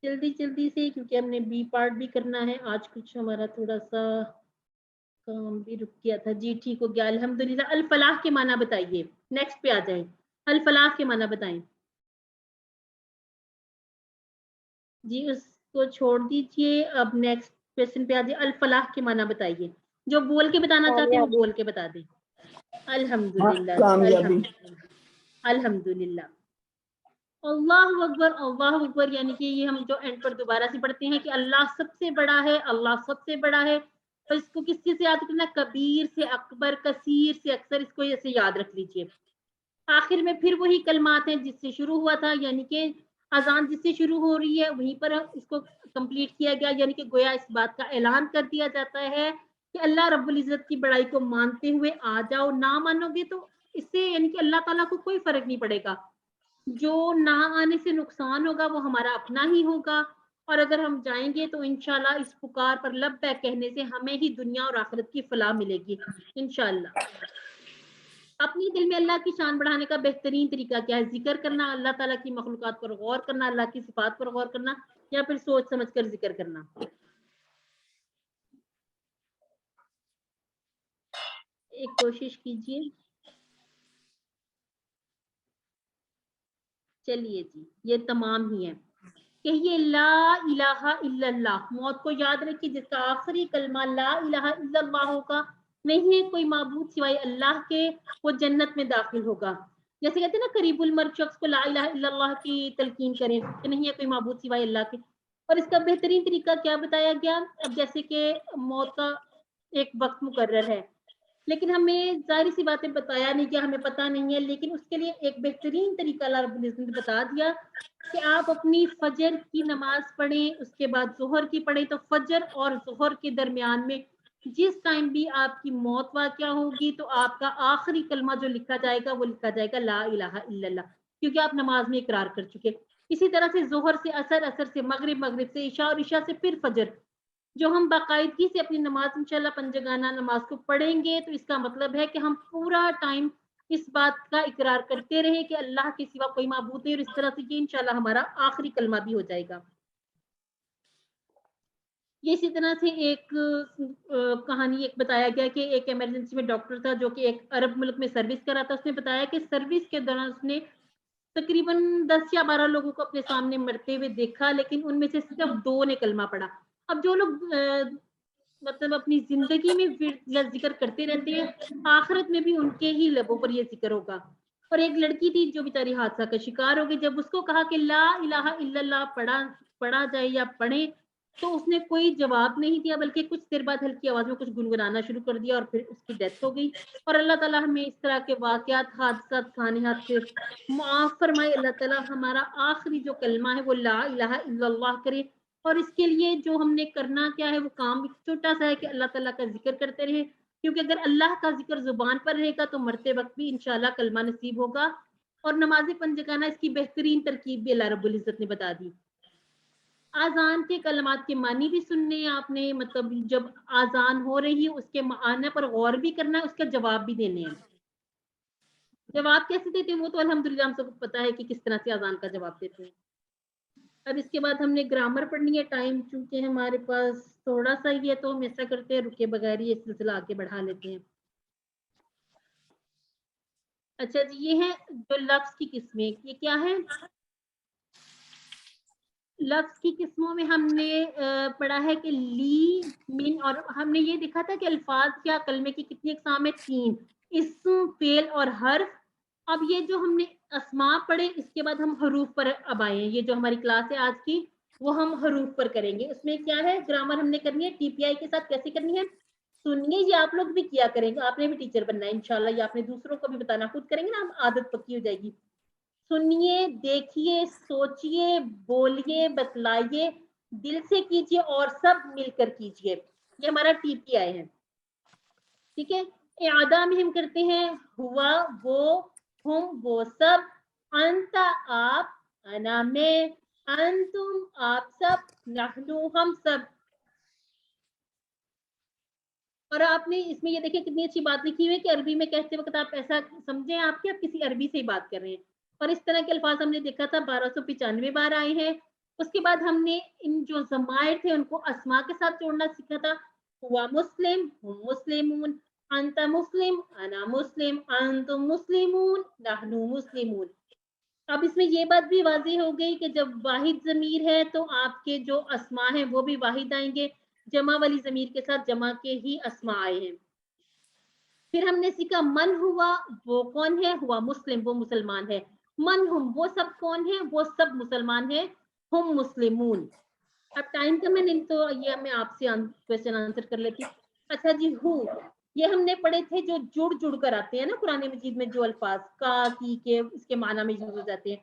Speaker 2: جلدی سے کیونکہ ہم نے بی پارٹ بھی کرنا ہے آج، کچھ ہمارا تھوڑا سا کام بھی رک گیا تھا. جی ٹھیک ہو گیا الحمدللہ. الفلاح کے معنی بتائیے، نیکسٹ پہ آ جائیں. الفلاح کے معنی بتائیں جی. اس کو چھوڑ دیجئے، اب نیکسٹ کویسچن پہ آ جائیں. الفلاح کے معنی بتائیے، جو بول کے بتانا چاہتے ہیں وہ بول کے بتا دیں. الحمدللہ الحمدللہ. اللہ اکبر اللہ اکبر، یعنی کہ یہ ہم جو اینڈ پر دوبارہ سے پڑھتے ہیں کہ اللہ سب سے بڑا ہے، اللہ سب سے بڑا ہے. اور اس کو کس چیز سے یاد کرنا؟ کبیر سے اکبر، کثیر سے اکثر، اس کو ایسے یاد رکھ لیجئے. آخر میں پھر وہی کلمات ہیں جس سے شروع ہوا تھا، یعنی کہ اذان جس سے شروع ہو رہی ہے وہیں پر اس کو کمپلیٹ کیا گیا، یعنی کہ گویا اس بات کا اعلان کر دیا جاتا ہے کہ اللہ رب العزت کی بڑائی کو مانتے ہوئے آ جاؤ، نہ مانو گے تو اس سے یعنی کہ اللہ تعالیٰ کو کوئی فرق نہیں پڑے گا، جو نہ آنے سے نقصان ہوگا وہ ہمارا اپنا ہی ہوگا، اور اگر ہم جائیں گے تو انشاءاللہ اس پکار پر لبیک کہنے سے ہمیں ہی دنیا اور آخرت کی فلاح ملے گی انشاءاللہ۔ اپنی دل میں اللہ کی شان بڑھانے کا بہترین طریقہ کیا ہے؟ ذکر کرنا، اللہ تعالیٰ کی مخلوقات پر غور کرنا، اللہ کی صفات پر غور کرنا، یا پھر سوچ سمجھ کر ذکر کرنا۔ ایک کوشش کیجئے۔ چلیے جی یہ تمام ہی ہے۔ کہیے لا الہ الا اللہ، موت کو یاد رکھیے جس کا آخری کلمہ لا الہ الا اللہ ہوگا، نہیں ہے کوئی معبود سوائے اللہ کے، وہ جنت میں داخل ہوگا۔ جیسے کہتے ہیں نا قریب المرگ شخص کو لا الہ الا اللہ کی تلقین کریں کہ نہیں ہے کوئی معبود سوائے اللہ کے۔ اور اس کا بہترین طریقہ کیا بتایا گیا؟ اب جیسے کہ موت کا ایک وقت مقرر ہے، لیکن ہمیں ظاہری سی باتیں بتایا نہیں کیا، ہمیں پتہ نہیں ہے، لیکن اس کے لیے ایک بہترین طریقہ اللہ رب العزت نے بتا دیا کہ آپ اپنی فجر کی نماز پڑھیں، اس کے بعد ظہر کی پڑھیں، تو فجر اور ظہر کے درمیان میں جس ٹائم بھی آپ کی موت واقع ہوگی تو آپ کا آخری کلمہ جو لکھا جائے گا وہ لکھا جائے گا لا الہ الا اللہ، کیونکہ آپ نماز میں اقرار کر چکے۔ اسی طرح سے ظہر سے عصر، عصر سے مغرب، مغرب سے عشاء، اور عشاء سے پھر فجر، جو ہم باقاعدگی سے اپنی نماز انشاءاللہ پنجگانہ نماز کو پڑھیں گے تو اس کا مطلب ہے کہ ہم پورا ٹائم اس بات کا اقرار کرتے رہیں کہ اللہ کے سوا کوئی معبود نہیں، اور اس طرح سے یہ انشاءاللہ ہمارا آخری کلمہ بھی ہو جائے گا۔ یہ اسی طرح سے ایک کہانی ایک بتایا گیا کہ ایک ایمرجنسی میں ڈاکٹر تھا جو کہ ایک عرب ملک میں سروس کر رہا تھا، اس نے بتایا کہ سروس کے دوران اس نے تقریباً 10 یا 12 لوگوں کو اپنے سامنے مرتے ہوئے دیکھا، لیکن ان میں سے صرف 2 نے کلمہ پڑھا۔ اب جو لوگ مطلب اپنی زندگی میں ذکر کرتے رہتے ہیں، آخرت میں بھی ان کے ہی لبوں پر یہ ذکر ہوگا۔ اور ایک لڑکی تھی جو بیچاری حادثہ کا شکار ہو گئی، جب اس کو کہا کہ لا الہ الا اللہ پڑھا جائے یا پڑھیں تو اس نے کوئی جواب نہیں دیا، بلکہ کچھ دیر بعد ہلکی آواز میں کچھ گنگنانا شروع کر دیا، اور پھر اس کی ڈیتھ ہو گئی۔ اور اللہ تعالیٰ ہمیں اس طرح کے واقعات، حادثات، سانحات سے معاف فرمائے۔ اللہ تعالیٰ ہمارا آخری جو کلمہ ہے وہ لا الہ الا اللہ کرے، اور اس کے لیے جو ہم نے کرنا کیا ہے وہ کام چھوٹا سا ہے کہ اللہ تعالیٰ کا ذکر کرتے رہیں، کیونکہ اگر اللہ کا ذکر زبان پر رہے گا تو مرتے وقت بھی انشاءاللہ کلمہ نصیب ہوگا۔ اور نماز پنجگانہ اس کی بہترین ترکیب بھی اللہ رب العزت نے بتا دی۔ آذان کے کلمات کے معنی بھی سننے ہیں آپ نے، مطلب جب آذان ہو رہی ہے اس کے معنی پر غور بھی کرنا ہے، اس کا جواب بھی دینے ہیں۔ جواب کیسے دیتے ہیں وہ تو الحمدللہ ہم سب کو پتا ہے کہ کس طرح سے آذان کا جواب دیتے ہیں۔ اب اس کے بعد ہم نے گرامر پڑھنی ہے، ٹائم چونکہ ہمارے پاس تھوڑا سا ہی ہے تو ہم ایسا کرتے ہیں رکے بغیر یہ سلسلہ آگے بڑھا لیتے ہیں۔ اچھا جی، یہ ہے جو لفظ کی قسمیں، یہ کیا ہے؟ لفظ کی قسموں میں ہم نے پڑھا ہے کہ لی، من، اور ہم نے یہ دیکھا تھا کہ الفاظ یا کلمے کی کتنی اقسام ہے؟ 3، اسم، فعل اور حرف۔ اب یہ جو ہم نے اسماء پڑھے اس کے بعد ہم حروف پر اب آئے ہیں، یہ جو ہماری کلاس ہے آج کی وہ ہم حروف پر کریں گے۔ اس میں کیا ہے؟ گرامر ہم نے کرنی ہے ٹی پی آئی کے ساتھ۔ کیسے کرنی ہے سنیے، یہ آپ لوگ بھی کیا کریں گے، آپ نے بھی ٹیچر بننا ہے انشاءاللہ، یہ آپ نے دوسروں کو بھی بتانا، خود کریں گے نا عادت پکی ہو جائے گی۔ سنیے، دیکھیے، سوچیے، بولیے، بتلائیے، دل سے کیجیے اور سب مل کر کیجیے، یہ ہمارا ٹی پی آئی ہے، ٹھیک ہے۔ اعادہ میں ہم کرتے ہیں ہوا، وہ، ہم وہ سب، انت آپ، انا میں، انتم آپ سب، نحنو ہم سب۔ اور آپ نے اس میں یہ دیکھیں کتنی اچھی بات لکھی ہوئی ہے کہ عربی میں کہتے وقت آپ ایسا سمجھیں آپ کہ آپ کسی عربی سے ہی بات کر رہے ہیں، اور اس طرح کے الفاظ ہم نے دیکھا تھا 1295 بار آئے ہیں۔ اس کے بعد ہم نے ان جو ضمائر تھے ان کو اسماء کے ساتھ جوڑنا سیکھا تھا، ہوا مسلم، ہم مسلمون، انت مسلم، انا مسلم، انتم مسلمون، نحنو مسلمون۔ اب اس میں یہ بات بھی واضح ہو گئی کہ جب واحد ضمیر ہے تو آپ کے جو اسماء ہیں وہ بھی واحد آئیں گے، جمع والی ضمیر کے ساتھ جمع کے ہی اسماء آئے ہیں۔ پھر ہم نے سیکھا من ہوا، وہ کون ہے؟ ہوا مسلم، وہ مسلمان ہے۔ من ہم، وہ سب کون ہیں؟ وہ سب مسلمان ہیں، ہم مسلمون۔ اب ٹائم کا میں نہیں تو یہ میں آپ سے کویسچن آنسر کر لیتی۔ اچھا جی، ہو، یہ ہم نے پڑھے تھے جو جڑ جڑ کر آتے ہیں نا قرآن مجید میں، جو الفاظ کا کی کے اس کے معنی میں یوز ہو جاتے ہیں۔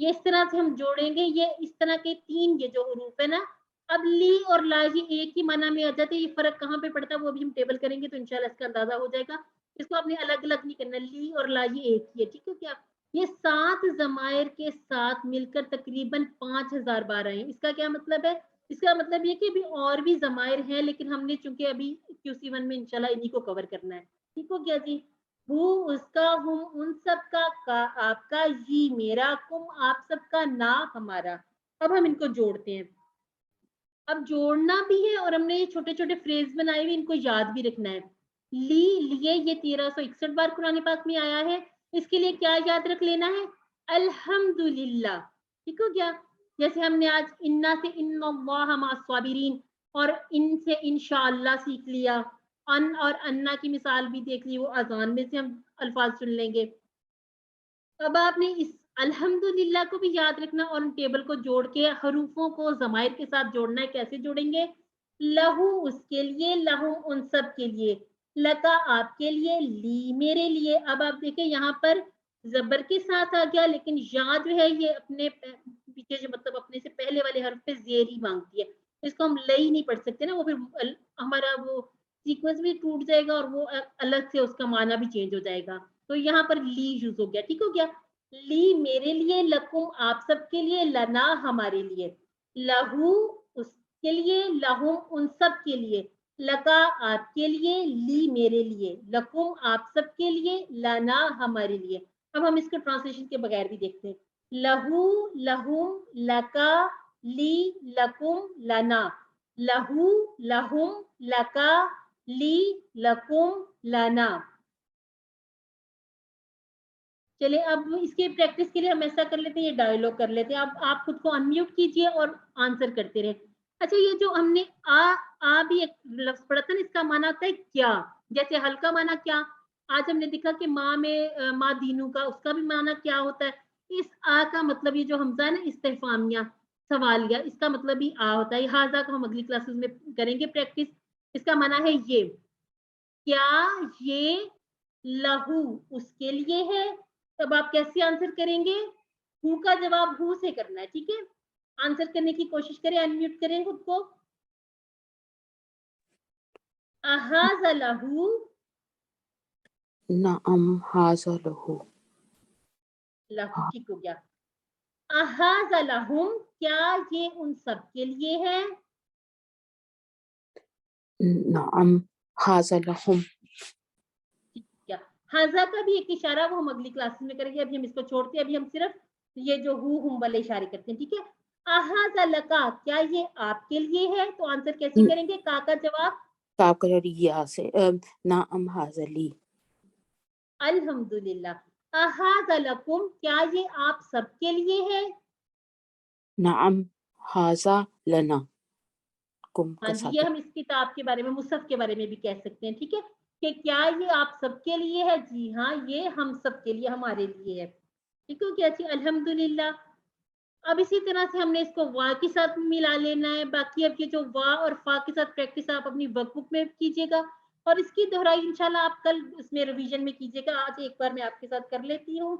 Speaker 2: یہ اس طرح سے ہم جوڑیں گے. یہ اس طرح کے 3 یہ جو حروف ہے نا, اب لی اور لا یہ ایک ہی معنی میں آ جاتے ہیں. یہ فرق کہاں پہ پڑتا ہے وہ بھی ہم ٹیبل کریں گے تو انشاءاللہ اس کا اندازہ ہو جائے گا. اس کو آپ نے الگ الگ نہیں کرنا, لی اور لا یہ ایک ہی ہے, ٹھیک ہے کیا. یہ 7 ضمائر کے ساتھ مل کر تقریباً 5000 بار آئے ہیں. اس کا کیا مطلب ہے؟ اس کا مطلب یہ کہ ابھی اور بھی ضمائر ہیں, لیکن ہم نے چونکہ ابھی QC1 میں انشاءاللہ انہی کو کور کرنا ہے. ٹھیک ہو گیا جی. وہ اس کا, ہم ان سب کا آپ کا, یہ میرا, کم آپ سب کا, نا ہمارا. اب ہم ان کو جوڑتے ہیں. اب جوڑنا بھی ہے اور ہم نے یہ چھوٹے چھوٹے فریز بنائے ہوئے, ان کو یاد بھی رکھنا ہے. لی لیے یہ 1361 بار قرآن پاک میں آیا ہے. اس کے لیے کیا یاد رکھ لینا ہے؟ الحمدللہ. ٹھیک ہو گیا. جیسے ہم نے آج انا سے ان اللہ مع الصابرین اور ان سے انشاءاللہ سیکھ لیا. ان اور انا کی مثال بھی دیکھ لی, وہ اذان میں سے ہم الفاظ سن لیں گے. اب آپ نے اس الحمدللہ کو بھی یاد رکھنا اور ان ٹیبل کو جوڑ کے حروفوں کو ضمائر کے ساتھ جوڑنا ہے. کیسے جوڑیں گے؟ لہو اس کے لیے, لہم ان سب کے لیے, لکا آپ کے لیے, لی میرے لیے. اب آپ دیکھیں یہاں پر زبر کے ساتھ آ گیا, لیکن یا جو ہے یہ اپنے پیچھے جو مطلب اپنے سے پہلے والے حرف پہ زیر ہی مانگتی ہے. اس کو ہم لئی نہیں پڑھ سکتے نا, وہ پھر ہمارا وہ سیکوینس بھی ٹوٹ جائے گا اور وہ الگ سے اس کا معنی بھی چینج ہو جائے گا. تو یہاں پر لی یوز ہو گیا. ٹھیک ہو گیا. لی میرے لیے, لکم آپ سب کے لیے, لنا ہمارے لیے, لہو اس کے لیے, لہم ان سب کے لیے, لکا آپ کے لیے, لی میرے لیے, لکم آپ سب کے لیے, لنا ہمارے لیے. اب ہم اس کو ٹرانسلیشن کے بغیر بھی دیکھتے ہیں. لہو, لہم, لکا, لی, لکم, لنا. لہو, لہم, لکا, لی, لکم, لنا. چلے اب اس کے پریکٹس کے لیے ہم ایسا کر لیتے ہیں, یہ ڈائلاگ کر لیتے ہیں. اب آپ خود کو انمیوٹ کیجئے اور آنسر کرتے رہیں. اچھا, یہ جو ہم نے آ بھی ایک لفظ پڑھا تھا نا, اس کا معنی ہوتا ہے کیا. جیسے حل کا معنی کیا, آج ہم نے دیکھا کہ ماں میں ماں دینو کا, اس کا بھی معنی کیا ہوتا ہے. اس آ کا مطلب یہ جو حمزہ ہے نا, استفہامیہ سوالیہ, اس کا مطلب ہی آ ہوتا ہے. ہاذا کو ہم اگلی کلاسز میں کریں گے پریکٹس. اس کا معنی ہے یہ, کیا یہ لہو اس کے لیے ہے. تب آپ کیسے آنسر کریں گے؟ ہو کا جواب ہو سے کرنا ہے. ٹھیک ہے, آنسر کرنے کی کوشش کریں, انمیوٹ کریں خود کو. احاذ لہو,
Speaker 5: نعم ھذا لہو.
Speaker 2: لہو ٹھیک ہو گیا. احاذ لہم, کیا یہ ان سب کے لیے ہے.
Speaker 5: نعم ھذا لہم.
Speaker 2: حاضہ کا بھی ایک اشارہ وہ ہم اگلی کلاس میں کریں گے. ابھی ہم اس کو چھوڑتے ہیں, ابھی ہم صرف یہ جو ہم والے اشارے کرتے ہیں. ٹھیک ہے. احاذ لکا, کیا یہ آپ کے لیے ہے. تو آنسر کیسے کریں گے؟ کا کا جواب
Speaker 5: کاف کا یا سے, نعم ھذا لی.
Speaker 2: الحمدللہ. احاذ لکم, کیا یہ آپ سب کے لیے ہے.
Speaker 5: نعم ھذا لنا. کم
Speaker 2: ہاں
Speaker 5: کا
Speaker 2: جی, یہ
Speaker 5: ساکن.
Speaker 2: ہم اس کتاب کے بارے میں, مصحف کے بارے میں بھی کہہ سکتے ہیں. ٹھیک ہے, کہ کیا یہ آپ سب کے لیے ہے. جی ہاں, یہ ہم سب کے لیے, ہمارے لیے ہے. ٹھیک ہے کیا جی, الحمدللہ. اب اسی طرح سے ہم نے اس کو وا کے ساتھ ملا لینا ہے. باقی اب یہ جو وا اور فا کے ساتھ پریکٹس آپ اپنی ورک بک میں کیجیے گا, اور اس کی دہرائی انشاءاللہ آپ کل اس میں ریویژن میں کیجیے گا. آج ایک بار میں آپ کے ساتھ کر لیتی ہوں.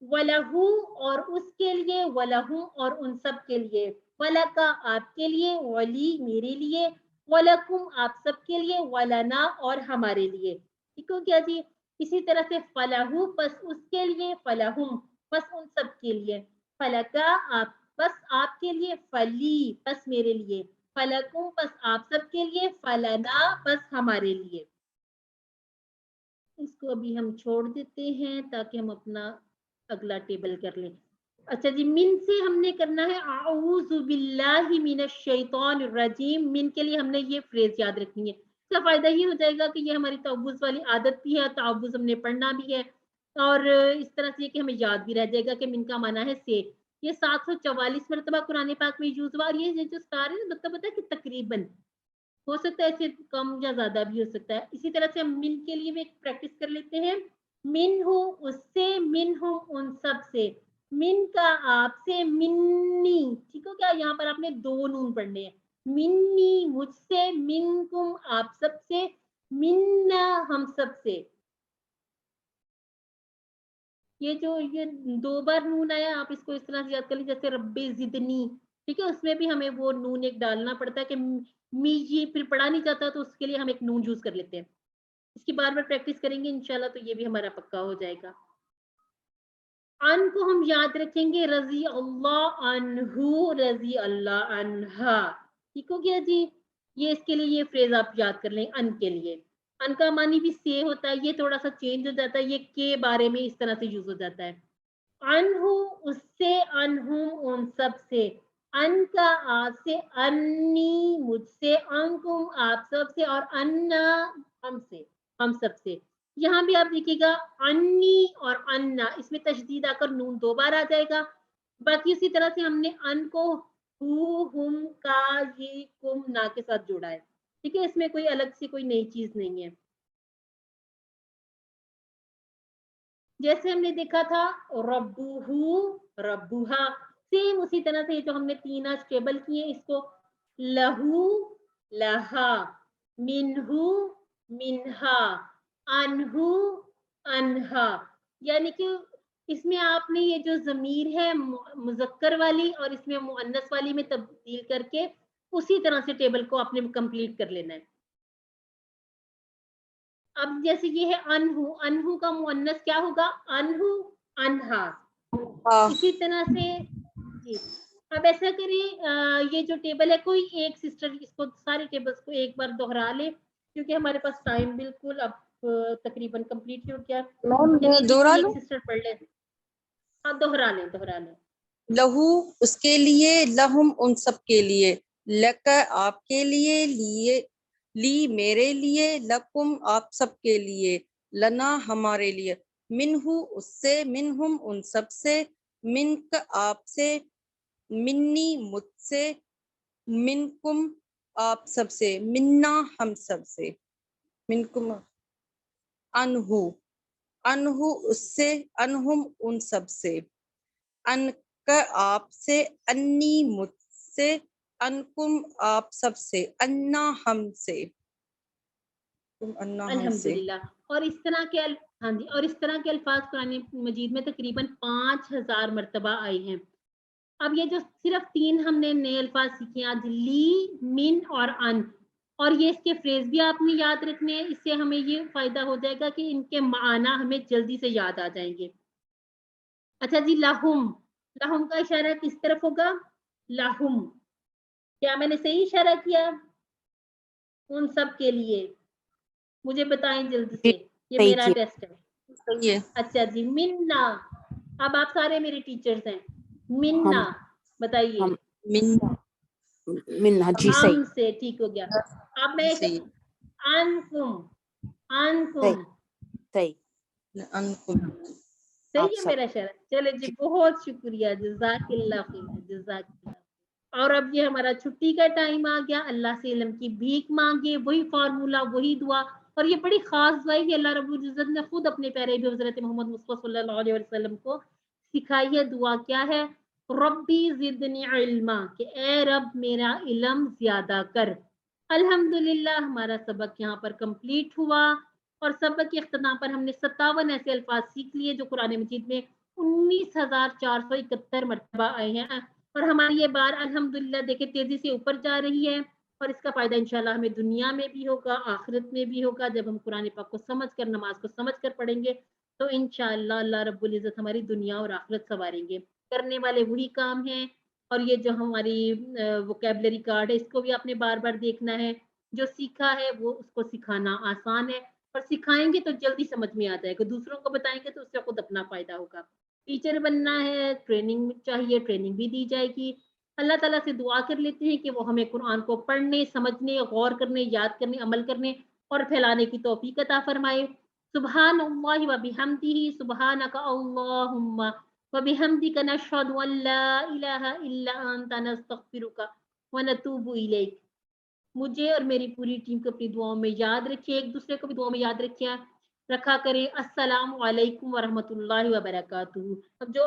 Speaker 2: وَلَہُ اور اس کے لیے, وَلَهُ اور ان سب کے لیے, وَلَكَ آپ کے لیے, وَلِي میرے لیے, وَلَكُمْ آپ سب کے لیے, وَلَنَا اور ہمارے لیے. ٹھیک ہو کیا جی. اسی طرح سے فَلَهُ پس اس کے لیے, فَلَهُمْ پس ان سب کے لیے, فَلَكَ آپ پس آپ کے لیے, فَلِي پس میرے لیے, فَلَكُمْ پس آپ سب کے لیے, فَلَنَا پس ہمارے لیے. اس کو ابھی ہم چھوڑ دیتے ہیں تاکہ ہم اپنا اگلا ٹیبل کر لیں. اچھا جی, من سے ہم نے کرنا ہے اعوذ باللہ من الشیطان الرجیم. من کے لیے ہم نے یہ فریز یاد رکھنی ہے. اس کا فائدہ یہ ہو جائے گا کہ یہ ہماری تعوذ والی عادت بھی ہے, تعوذ ہم نے پڑھنا بھی ہے, اور اس طرح سے یہ کہ ہمیں یاد بھی رہ جائے گا کہ من کا معنی ہے سے. یہ 744 مرتبہ قرآن پاک میں یوز ہوا, اور یہ جو اسٹار ہے مطلب ہوتا ہے کہ تقریباً ہو سکتا ہے اسے کم یا زیادہ بھی ہو سکتا ہے. اسی طرح سے ہم من کے لیے بھی ایک پریکٹس کر لیتے ہیں. من ہو اس سے, من ہو ان سب سے, من کا آپ سے, منی. ٹھیک ہو کیا, یہاں پر آپ نے 2 نون پڑھنے ہیں. منی مجھ سے, منکم آپ سب سے, منا ہم سب سے. یہ جو یہ 2 بار نون آیا آپ اس کو اس طرح سے یاد کر لیجیے جیسے ربی زدنی، ٹھیک ہے، اس میں بھی ہمیں وہ نون ایک ڈالنا پڑتا ہے کہ میجی پھر پڑھا نہیں جاتا تو اس کے لیے ہم ایک نون یوز کر لیتے ہیں. اس کی بار بار پریکٹس کریں گے انشاءاللہ تو یہ بھی ہمارا پکا ہو جائے گا. ان کو ہم یاد رکھیں گے رضی اللہ عنہ رضی اللہ عنہا، ٹھیک ہو گیا جی. یہ اس کے لیے یہ فریز آپ یاد کر لیں ان کے لیے. ان کا معنی بھی سے ہوتا ہے، یہ تھوڑا سا چینج ہو جاتا ہے، یہ کے بارے میں اس طرح سے یوز ہو جاتا ہے. انہو اس سے، انہم ان سب سے، ان کا آپ سے، انی مجھ سے، انکم آپ سب سے، اور انا ہم سے، ہم سب سے. یہاں بھی آپ دیکھیے گا انی اور انا، اس میں تشدید آ کر نون 2 بار آ جائے گا. باقی اسی طرح سے ہم نے ان کو ہو، ہم، کا، یہ، کم، نا کے ساتھ جوڑا ہے، ٹھیک ہے. اس میں کوئی الگ سے کوئی نئی چیز نہیں ہے. جیسے ہم نے دیکھا تھا ربوہو، ربوہا، سیم اسی طرح سے جو ہم نے 3 اسٹیبل کیے اس کو لہو، لہا، منہو، منہا، انہو، انہا. یعنی کہ اس میں آپ نے یہ جو ضمیر ہے مذکر والی اور اس میں مؤنث والی میں تبدیل کر کے اسی طرح سے ٹیبل کو آپ نے کمپلیٹ کر لینا ہے. اب جیسے یہ ہے انہو، انہو کا مؤنث کیا ہوگا؟ انہو، انہا. اسی طرح سے جی اب ایسا کریں یہ جو ٹیبل ہے کوئی ایک سسٹر اس کو سارے ٹیبلز کو ایک بار دوہرا لے کیونکہ ہمارے پاس ٹائم بالکل اب تقریباً کمپلیٹ ہو گیا. ایک سسٹر پڑھ لیں. ہاں دوہرا لیں، دوہرا لیں.
Speaker 6: لہو اس کے لیے، لہم ان سب کے لیے، لک آپ کے لیے، لیے لی میرے لیے، لکم آپ سب کے لیے، لنا ہمارے لیے، منہو اس سے، منہم ان سب سے، منک آپ سے، منی مجھ سے، منکم آپ سب سے، منا ہم سب سے، منکم انہو، انہو اس سے، انہم ان سب سے، ان کا آپ سے، انی مجھ سے، انکم آپ سب سے، انا ہم سے، انا ہم سے.
Speaker 2: الحمدللہ. اور اس طرح کے ہاں جی، اور اس طرح کے الفاظ قرآن مجید میں تقریباً 5000 مرتبہ آئے ہیں. اب یہ جو صرف 3 ہم نے نئے الفاظ سیکھے آج، لی، من اور ان، اور یہ اس کے فریز بھی آپ نے یاد رکھنے ہیں. اس سے ہمیں یہ فائدہ ہو جائے گا کہ ان کے معنی ہمیں جلدی سے یاد آ جائیں گے. اچھا جی، لہم، لہم کا اشارہ کس طرف ہوگا؟ لہم. کیا میں نے صحیح اشارہ کیا؟ ان سب کے لیے مجھے بتائیں جلدی سے، یہ
Speaker 5: صحیح
Speaker 2: میرا
Speaker 5: کیا.
Speaker 2: ٹیسٹ ہے.
Speaker 6: صحیح ہے.
Speaker 2: اچھا جی، منا. اب آپ سارے میرے ٹیچرز ہیں. منا بتائیے.
Speaker 5: ہم
Speaker 6: منا
Speaker 5: منہا جی صحیح
Speaker 2: ہم سے، ٹھیک ہو گیا. اب میں
Speaker 6: صحیح،
Speaker 2: انکم، انکم
Speaker 5: صحیح.
Speaker 6: انکم
Speaker 2: صحیح
Speaker 5: آپ
Speaker 2: ہے
Speaker 5: سب
Speaker 2: میرا شرح. چلے جی، بہت شکریہ، جزاک اللہ خیر، جزاک اللہ. اور اب یہ ہمارا چھٹی کا ٹائم آ گیا. اللہ سے علم کی بھیک مانگے، وہی فارمولا، وہی دعا. اور یہ بڑی خاص دعا ہے کہ اللہ رب العزت نے خود اپنے پیارے بھی حضرت محمد مصطفیٰ صلی اللہ علیہ وسلم کو سکھائی ہے. دعا کیا ہے؟ ربی زدنی علما، کہ اے رب میرا علم زیادہ کر. الحمدللہ ہمارا سبق یہاں پر کمپلیٹ ہوا اور سبق کے اختتام پر ہم نے 57 ایسے الفاظ سیکھ لیے جو قرآن مجید میں 19,471 مرتبہ آئے ہیں. اور ہماری یہ بار الحمدللہ دیکھیں تیزی سے اوپر جا رہی ہے اور اس کا فائدہ انشاءاللہ ہمیں دنیا میں بھی ہوگا، آخرت میں بھی ہوگا. جب ہم قرآن پاک کو سمجھ کر، نماز کو سمجھ کر پڑھیں گے تو انشاءاللہ اللہ رب العزت ہماری دنیا اور آخرت سنواریں گے. کرنے والے وہی کام ہیں. اور یہ جو ہماری ووکیبلری کارڈ ہے اس کو بھی آپ نے بار بار دیکھنا ہے. جو سیکھا ہے وہ اس کو سکھانا آسان ہے اور سکھائیں گے تو جلدی سمجھ میں آ جائے گا. دوسروں کو بتائیں گے تو اس سے خود اپنا فائدہ ہوگا. ٹیچر بننا ہے، ٹریننگ چاہیے، ٹریننگ بھی دی جائے گی. اللہ تعالیٰ سے دعا کر لیتے ہیں کہ وہ ہمیں قرآن کو پڑھنے، سمجھنے، غور کرنے، یاد کرنے، عمل کرنے اور پھیلانے کی توفیق عطا فرمائے. سبحان اللہ و بحمدہ، سبحانک اللہم و بحمدک، نشہد ان لا الہ الا انت، نستغفرک و نتوب الیک. مجھے اور میری پوری ٹیم کو اپنی دعاؤں میں یاد رکھیے، ایک دوسرے کو بھی دعاؤں میں یاد رکھا کریں. السلام علیکم ورحمۃ اللہ وبرکاتہ. اب جو